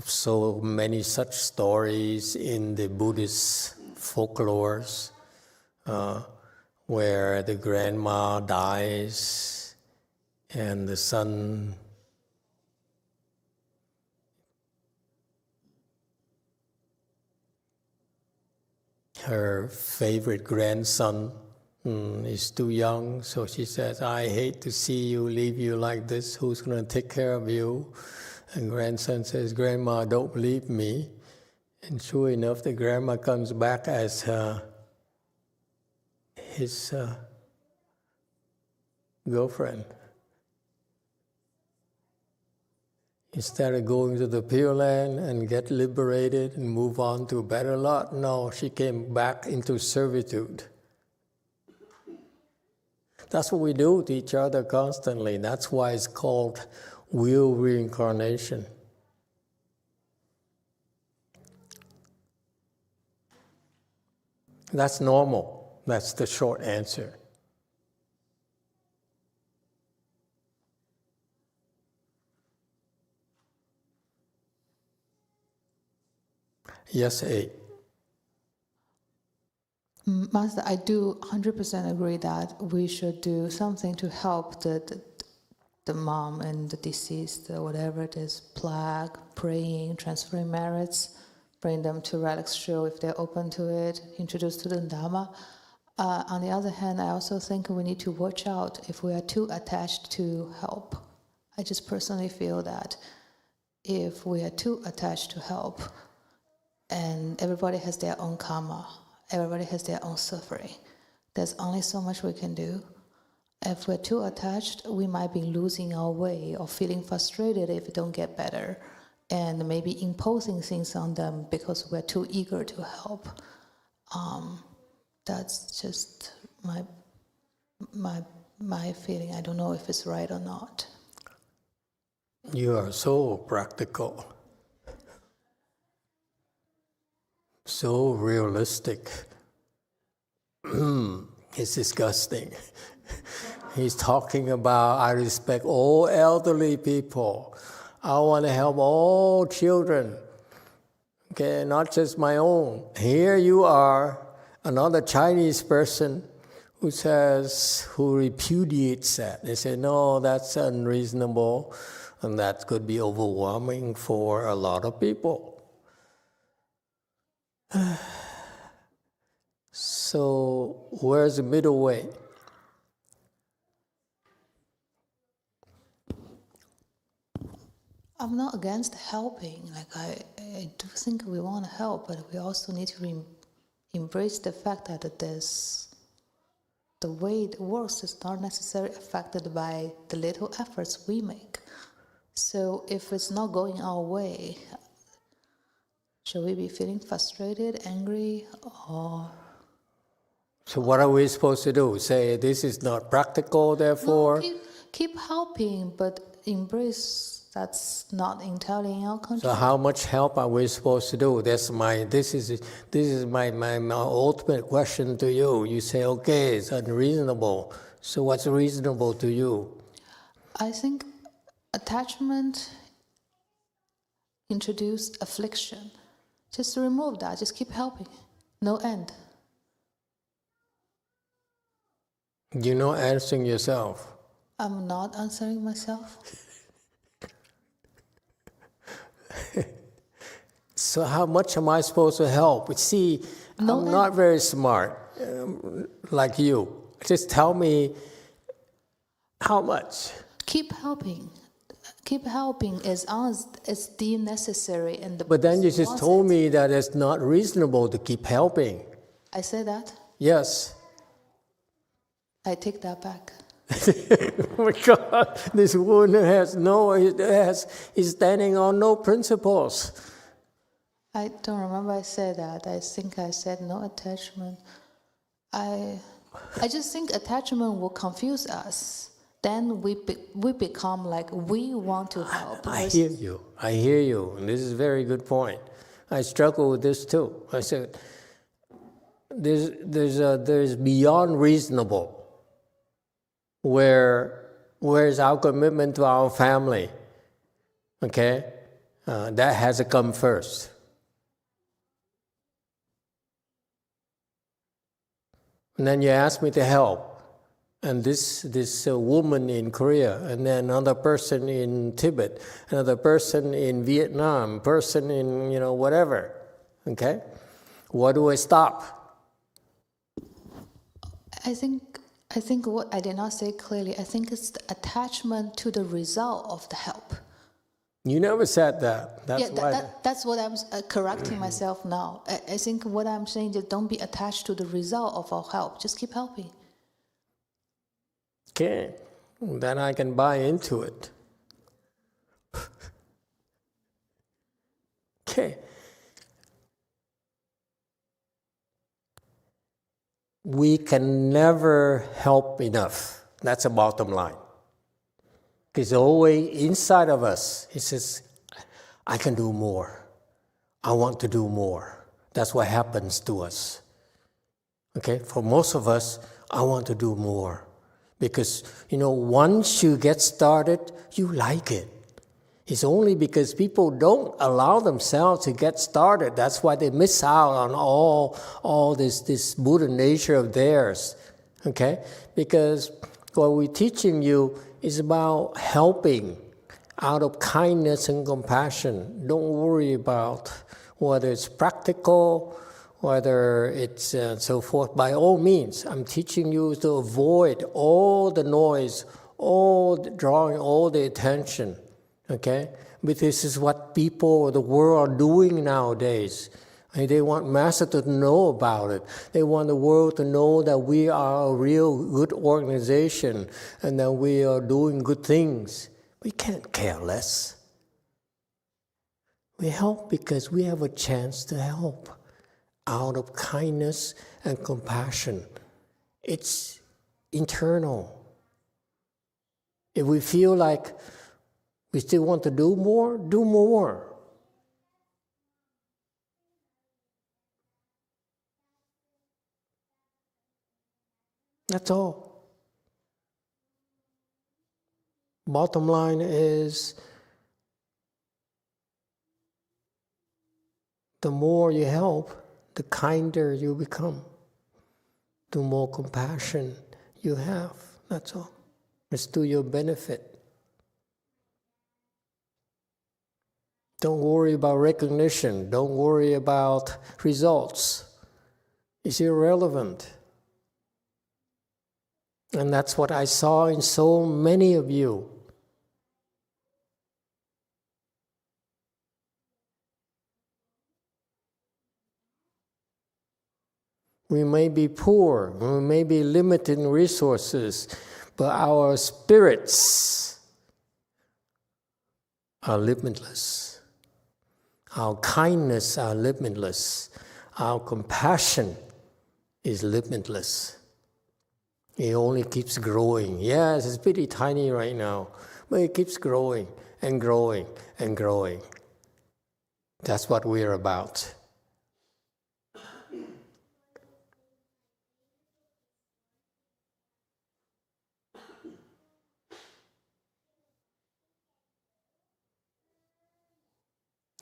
so many such stories in the Buddhist folklores, where the grandma dies and the son her favorite grandson is too young, so she says, I hate to see you, leave you like this. Who's going to take care of you? And grandson says, Grandma, don't leave me. And sure enough, the grandma comes back as his girlfriend. Instead of going to the Pureland and get liberated and move on to a better lot, no, she came back into servitude. That's what we do to each other constantly. That's why it's called wheel reincarnation. That's normal. That's the short answer. Yes, A. Master, I do 100% agree that we should do something to help the the mom and the deceased, whatever it is, plaque, praying, transferring merits, bring them to relics show if they're open to it, introduce to the Dharma. On the other hand, I also think we need to watch out if we are too attached to help. I just personally feel that if we are too attached to help, and everybody has their own karma, everybody has their own suffering, there's only so much we can do. If we're too attached, we might be losing our way or feeling frustrated if it don't get better, and maybe imposing things on them because we're too eager to help. That's just my feeling. I don't know if it's right or not. You are so practical, so realistic. It's disgusting. He's talking about, I respect all elderly people. I want to help all children. Okay, not just my own. Here you are, another Chinese person who repudiates that. They say, no, that's unreasonable, and that could be overwhelming for a lot of people. So, where's the middle way? I'm not against helping. I do think we want to help, but we also need to embrace the fact that the way it works is not necessarily affected by the little efforts we make. So if it's not going our way, should we be feeling frustrated, angry, or... So what are we supposed to do? Say, this is not practical, therefore... No, keep helping, but embrace that's not entirely in our control. So how much help are we supposed to do? This is my ultimate question to you. You say, okay, it's unreasonable. So what's reasonable to you? I think attachment introduces affliction. Just remove that. Just keep helping. No end. You're not answering yourself. I'm not answering myself. So how much am I supposed to help? See, I'm not very smart like you. Just tell me how much. Keep helping. Keep helping as long as it's deemed necessary. But then you just told me that it's not reasonable to keep helping. I said that? Yes. I take that back. Oh my God, this woman is standing on no principles. I don't remember I said that. I think I said no attachment. I just think attachment will confuse us. Then we become like we want to help. I hear you. And this is a very good point. I struggle with this too. I said, there's beyond reasonable. Where's our commitment to our family? Okay? That has to come first. And then you ask me to help. And this woman in Korea, and then another person in Tibet, another person in Vietnam, person in, whatever. Okay? Where do I stop? I think what I did not say clearly, I think it's the attachment to the result of the help. You never said that. That's what I'm correcting myself now. I think what I'm saying is don't be attached to the result of our help. Just keep helping. Okay, then I can buy into it. Okay. We can never help enough. That's the bottom line. Because always inside of us, it says, I can do more. I want to do more. That's what happens to us. Okay, for most of us, I want to do more. Because, once you get started, you like it. It's only because people don't allow themselves to get started. That's why they miss out on all this Buddha nature of theirs. Okay? Because What we're teaching you is about helping out of kindness and compassion. Don't worry about whether it's practical, whether it's so forth. By all means, I'm teaching you to avoid all the noise, drawing all the attention, okay? But this is what people, the world are doing nowadays. And they want Master to know about it. They want the world to know that we are a real good organization and that we are doing good things. We can't care less. We help because we have a chance to help out of kindness and compassion. It's internal. If we feel like we still want to do more, do more. That's all. Bottom line is, the more you help, the kinder you become. The more compassion you have. That's all. It's to your benefit. Don't worry about recognition. Don't worry about results. It's irrelevant. And that's what I saw in so many of you. We may be poor, we may be limited in resources, but our spirits are limitless. Our kindness are limitless. Our compassion is limitless. It only keeps growing. Yes, it's pretty tiny right now, but it keeps growing and growing and growing. That's what we're about.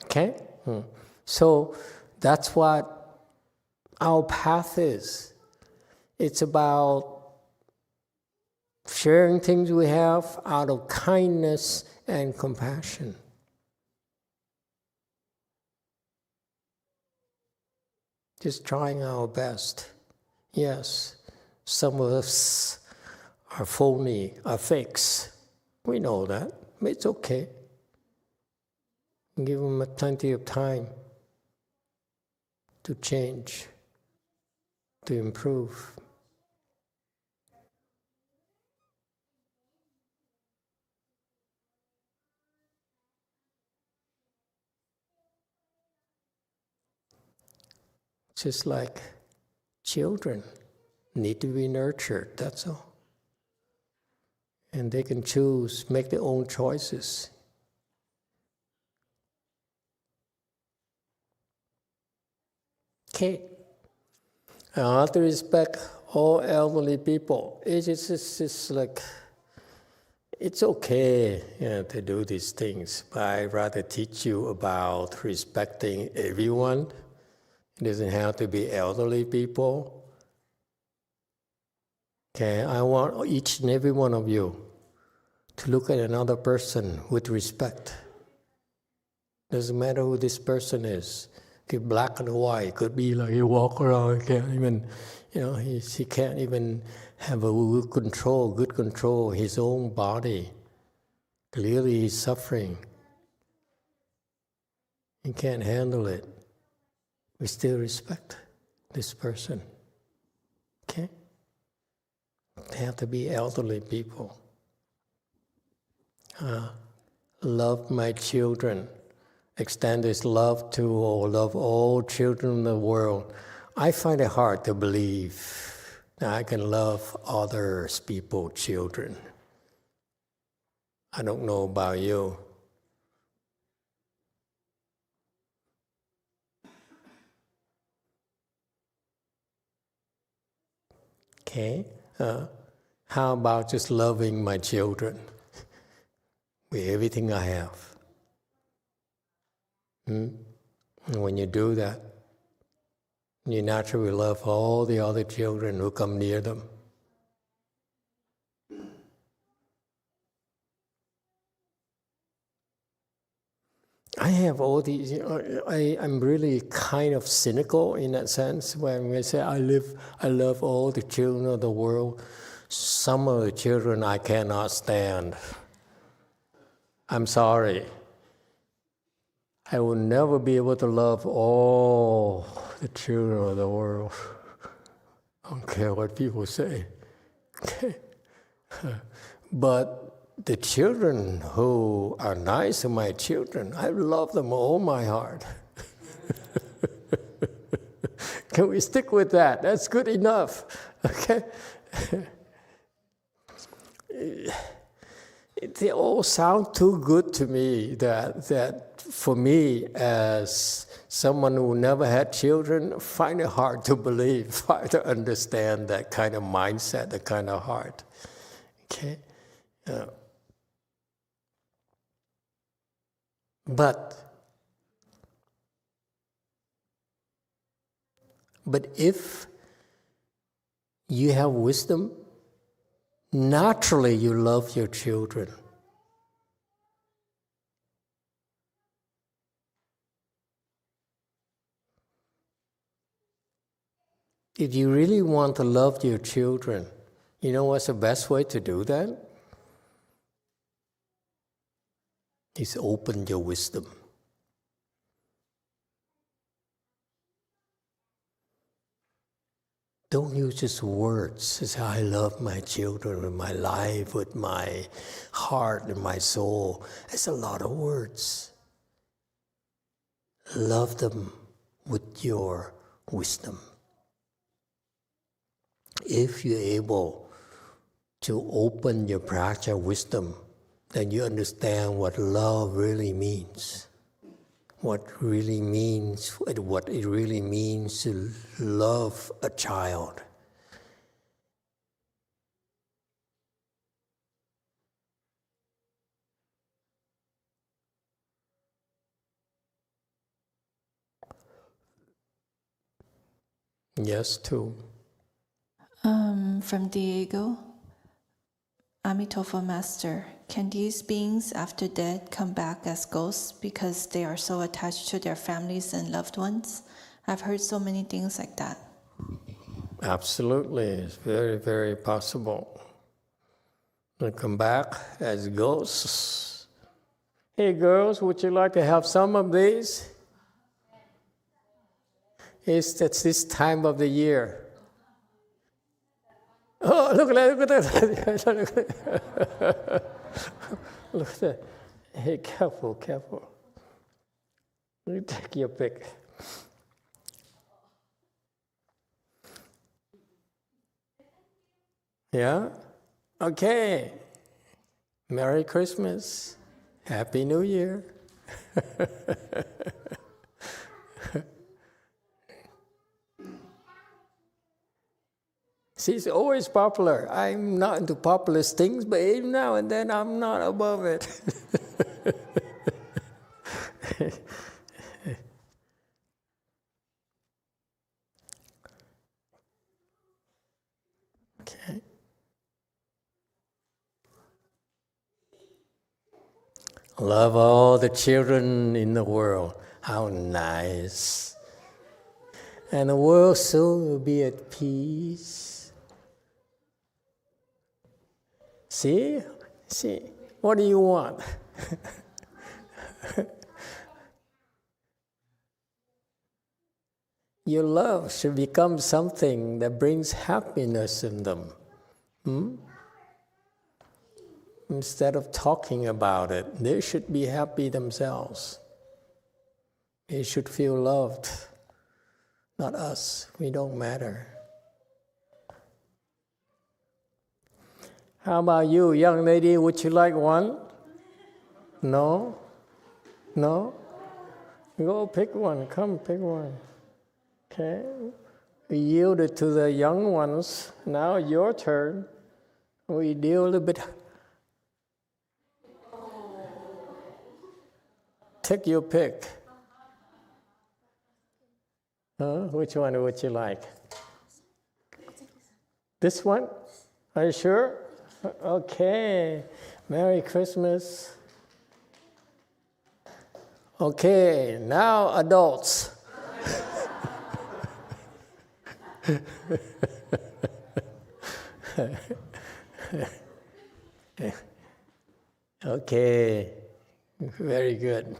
Okay? So that's what our path is. It's about sharing things we have out of kindness and compassion. Just trying our best. Yes, some of us are phony, are fakes. We know that, but it's okay. Give them plenty of time to change, to improve. Just like children need to be nurtured, that's all. And they can choose, make their own choices. Okay. I have to respect all elderly people. It's just like, it's okay, to do these things, but I'd rather teach you about respecting everyone. It doesn't have to be elderly people. Okay, I want each and every one of you to look at another person with respect. Doesn't matter who this person is. Could be black and white. Could be like he walk around, can't even, he can't even have a good control his own body. Clearly he's suffering. He can't handle it. We still respect this person. Okay? They have to be elderly people. Love my children. Extend this love to or love all children in the world. I find it hard to believe that I can love others, people, children. I don't know about you. Okay? How about just loving my children with everything I have? And when you do that, you naturally love all the other children who come near them. I have all these, I'm really kind of cynical in that sense when we say I love all the children of the world. Some of the children I cannot stand. I'm sorry. I will never be able to love all the children of the world. I don't care what people say. Okay. But the children who are nice to my children, I love them all my heart. Can we stick with that? That's good enough. Okay? They all sound too good to me that for me, as someone who never had children, I find it hard to believe, hard to understand that kind of mindset, that kind of heart. Okay? But if you have wisdom, naturally you love your children. If you really want to love your children, you know what's the best way to do that? Is open your wisdom. Don't use just words. Say, I love my children with my life, with my heart and my soul. That's a lot of words. Love them with your wisdom. If you're able to open your practice of wisdom, then you understand what love really means. What it really means to love a child. Yes, too. From Diego, Amitabha Master, can these beings after death come back as ghosts because they are so attached to their families and loved ones? I've heard so many things like that. Absolutely, it's very, very possible. They come back as ghosts. Hey girls, would you like to have some of these? It's this time of the year. Oh, look at that. Look at that. Hey, careful. You take your pick. Yeah? Okay. Merry Christmas. Happy New Year. See, it's always popular. I'm not into populist things, but even now and then I'm not above it. Okay. Love all the children in the world. How nice. And the world soon will be at peace. See? What do you want? Your love should become something that brings happiness in them. Instead of talking about it, they should be happy themselves. They should feel loved. Not us. We don't matter. How about you, young lady? Would you like one? No? Go pick one. Come pick one. Okay. We yielded to the young ones. Now your turn. We deal a little bit. Take your pick. Which one would you like? This one? Are you sure? Okay. Merry Christmas. Okay, now adults. Okay, very good.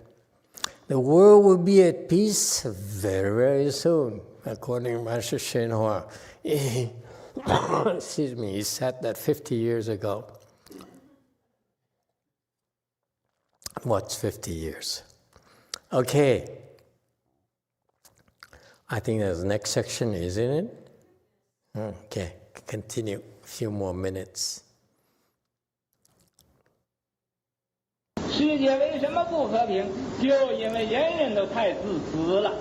The world will be at peace very, very soon, according to Master Shenhua. Excuse me, he said that 50 years ago. What's 50 years? Okay. I think that's the next section, isn't it? Okay, continue. A few more minutes. 世界为什么不和平？就因为人人都太自私了。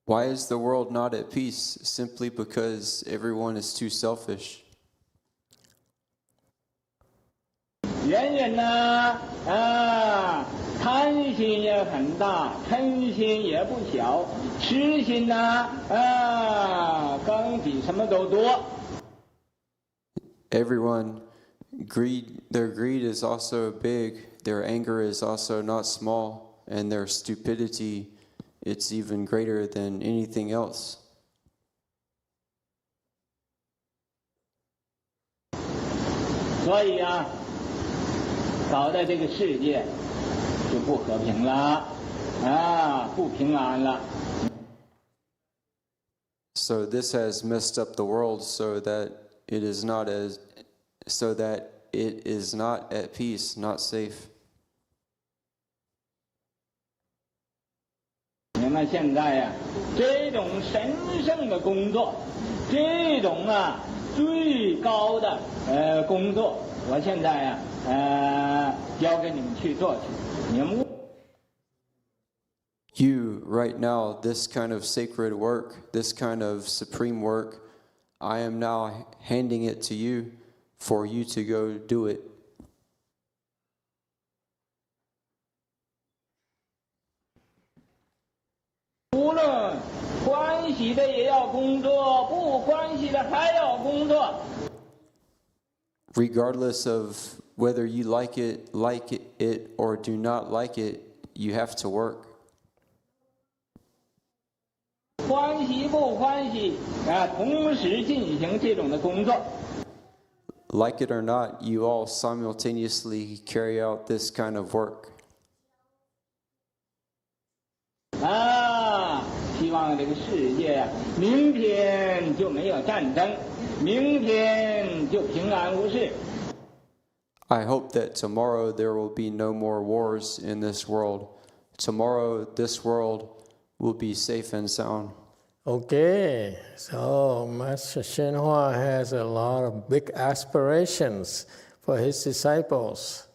Why is the world not at peace? Simply because everyone is too selfish. 人人呢，贪心也很大，嗔心也不小，痴心呢，更比什么都多。 Everyone, their greed is also big, their anger is also not small, and their stupidity, it's even greater than anything else. 所以啊，搞得这个世界就不和平了，不平安了。 So this has messed up the world so that it is not at peace, not safe. 你们现在呀，这种神圣的工作，这种最高的工作，我现在呀，交给你们去做去。你们 You, right now, this kind of sacred work, this kind of supreme work, I am now handing it to you for you to go do it. 无论欢喜的也要工作，不欢喜的还要工作。 Regardless of whether you like it or do not like it, you have to work. 欢喜不欢喜同时进行这种的工作。 Like it or not, you all simultaneously carry out this kind of work. 希望这个世界明天就没有战争，明天就平安无事。 I hope that tomorrow there will be no more wars in this world. Tomorrow this world will be safe and sound. Okay, so Master Shenhua has a lot of big aspirations for his disciples.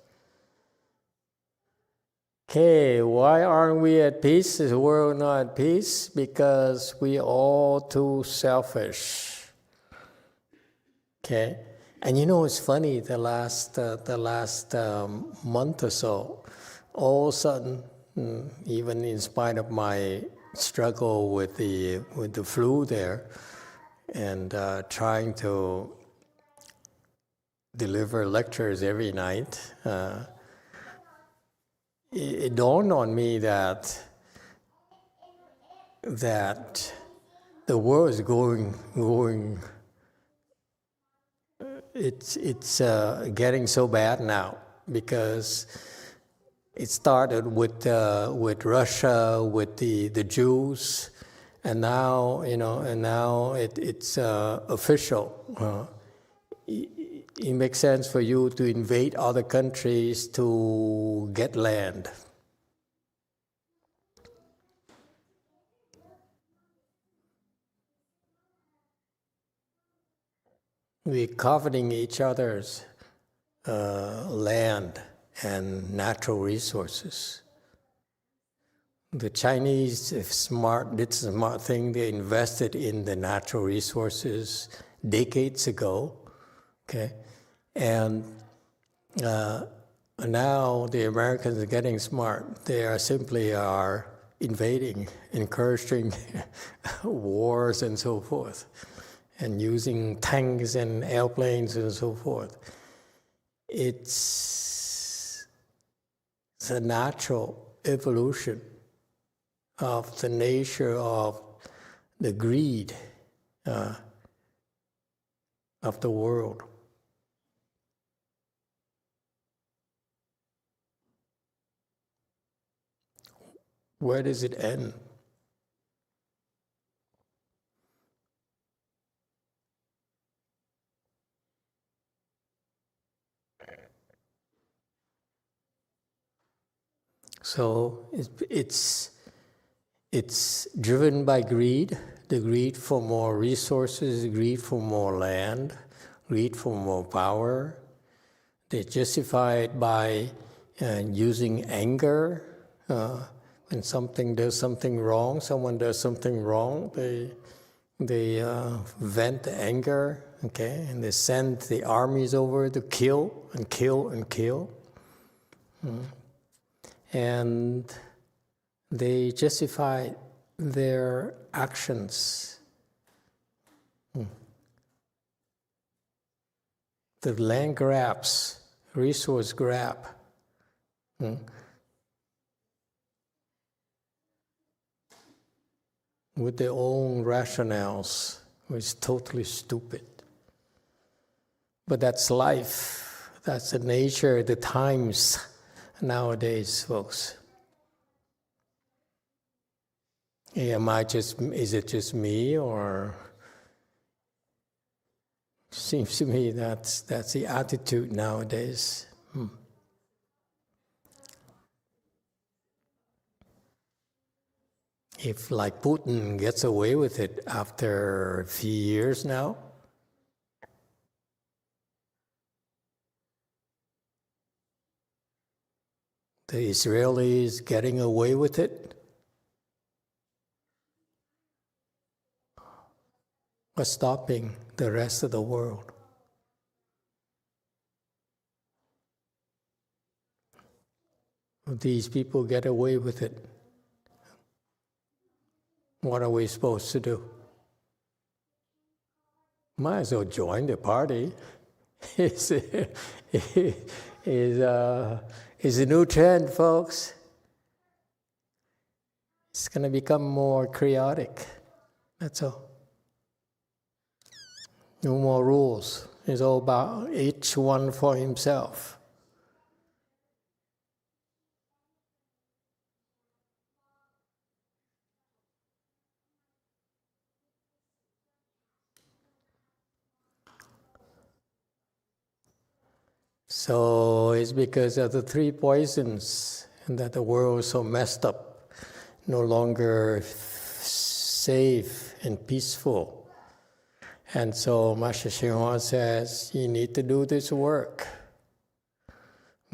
Okay, why aren't we at peace? Is the world not at peace? Because we all too selfish. Okay, and you know it's funny. The last month or so, all of a sudden, even in spite of my struggle with the flu there, and trying to deliver lectures every night. It dawned on me that the world is going. It's getting so bad now because it started with Russia, with the Jews, and now it's official. It makes sense for you to invade other countries to get land. We're coveting each other's land and natural resources. The Chinese did a smart thing. They invested in the natural resources decades ago. Okay, and now the Americans are getting smart. They are simply invading, encouraging wars and so forth, and using tanks and airplanes and so forth. It's It's a natural evolution of the nature of the greed of the world. Where does it end? So it's driven by greed, the greed for more resources, greed for more land, greed for more power. They justify it by using anger. When someone does something wrong, they vent anger, okay, and they send the armies over to kill and kill and kill. And they justify their actions. The land grabs, resource grab. With their own rationales, which is totally stupid. But that's life. That's the nature, the times nowadays, folks. Is it just me, or seems to me that's the attitude nowadays. If, like, Putin gets away with it after a few years now, the Israelis getting away with it, what's stopping the rest of the world? These people get away with it. What are we supposed to do? Might as well join the party. It's a new trend, folks. It's going to become more chaotic. That's all. No more rules. It's all about each one for himself. So it's because of the three poisons that the world is so messed up, no longer safe and peaceful. And so Master Xinhua says, you need to do this work.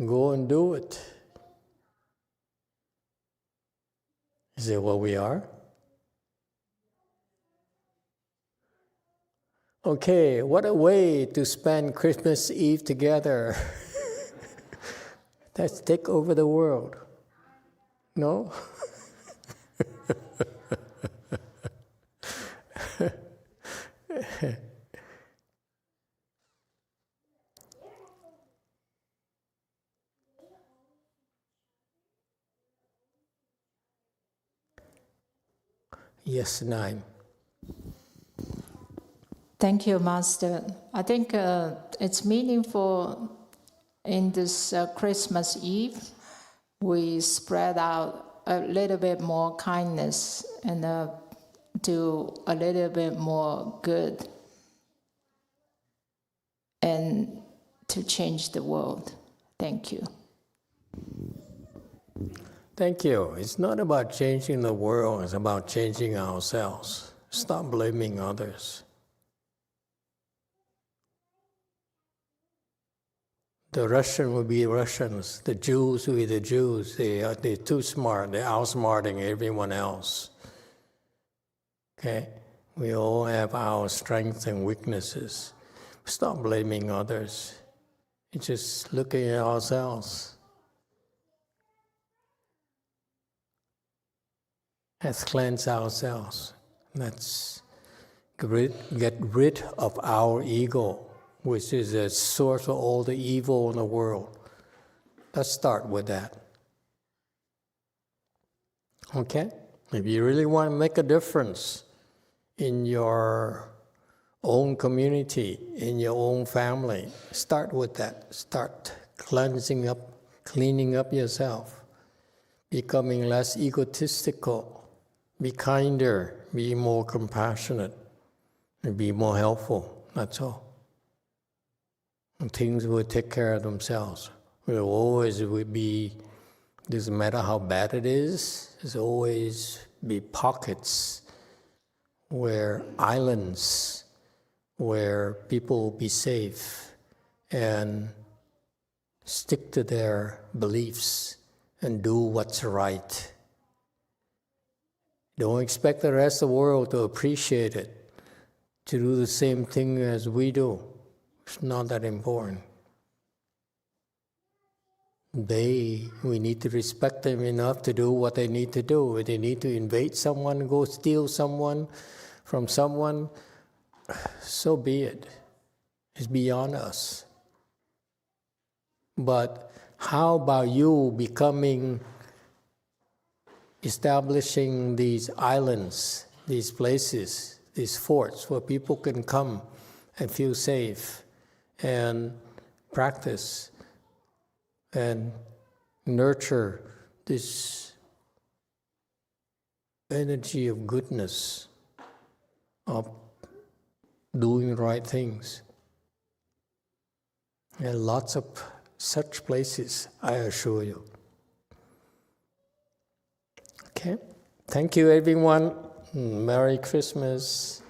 Go and do it. Is it what we are? Okay, what a way to spend Christmas Eve together. Let's take over the world. No? Yes, 9. Thank you, Master. I think it's meaningful in this Christmas Eve, we spread out a little bit more kindness and do a little bit more good and to change the world. Thank you. Thank you. It's not about changing the world, it's about changing ourselves. Stop blaming others. The Russian will be Russians, the Jews will be the Jews. They're too smart, they're outsmarting everyone else. Okay? We all have our strengths and weaknesses. Stop blaming others. It's just looking at ourselves. Let's cleanse ourselves. Let's get rid of our ego, which is the source of all the evil in the world. Let's start with that. Okay? If you really want to make a difference in your own community, in your own family, start with that. Start cleaning up yourself, becoming less egotistical, be kinder, be more compassionate, and be more helpful. That's all. And things will take care of themselves. There will always be, doesn't matter how bad it is, there's always be pockets where islands where people will be safe and stick to their beliefs and do what's right. Don't expect the rest of the world to appreciate it, to do the same thing as we do. It's not that important. We need to respect them enough to do what they need to do. If they need to invade someone, go steal someone from someone, so be it. It's beyond us. But how about you establishing these islands, these places, these forts where people can come and feel safe and practice and nurture this energy of goodness, of doing right things. There are lots of such places, I assure you. Okay? Thank you, everyone. Merry Christmas.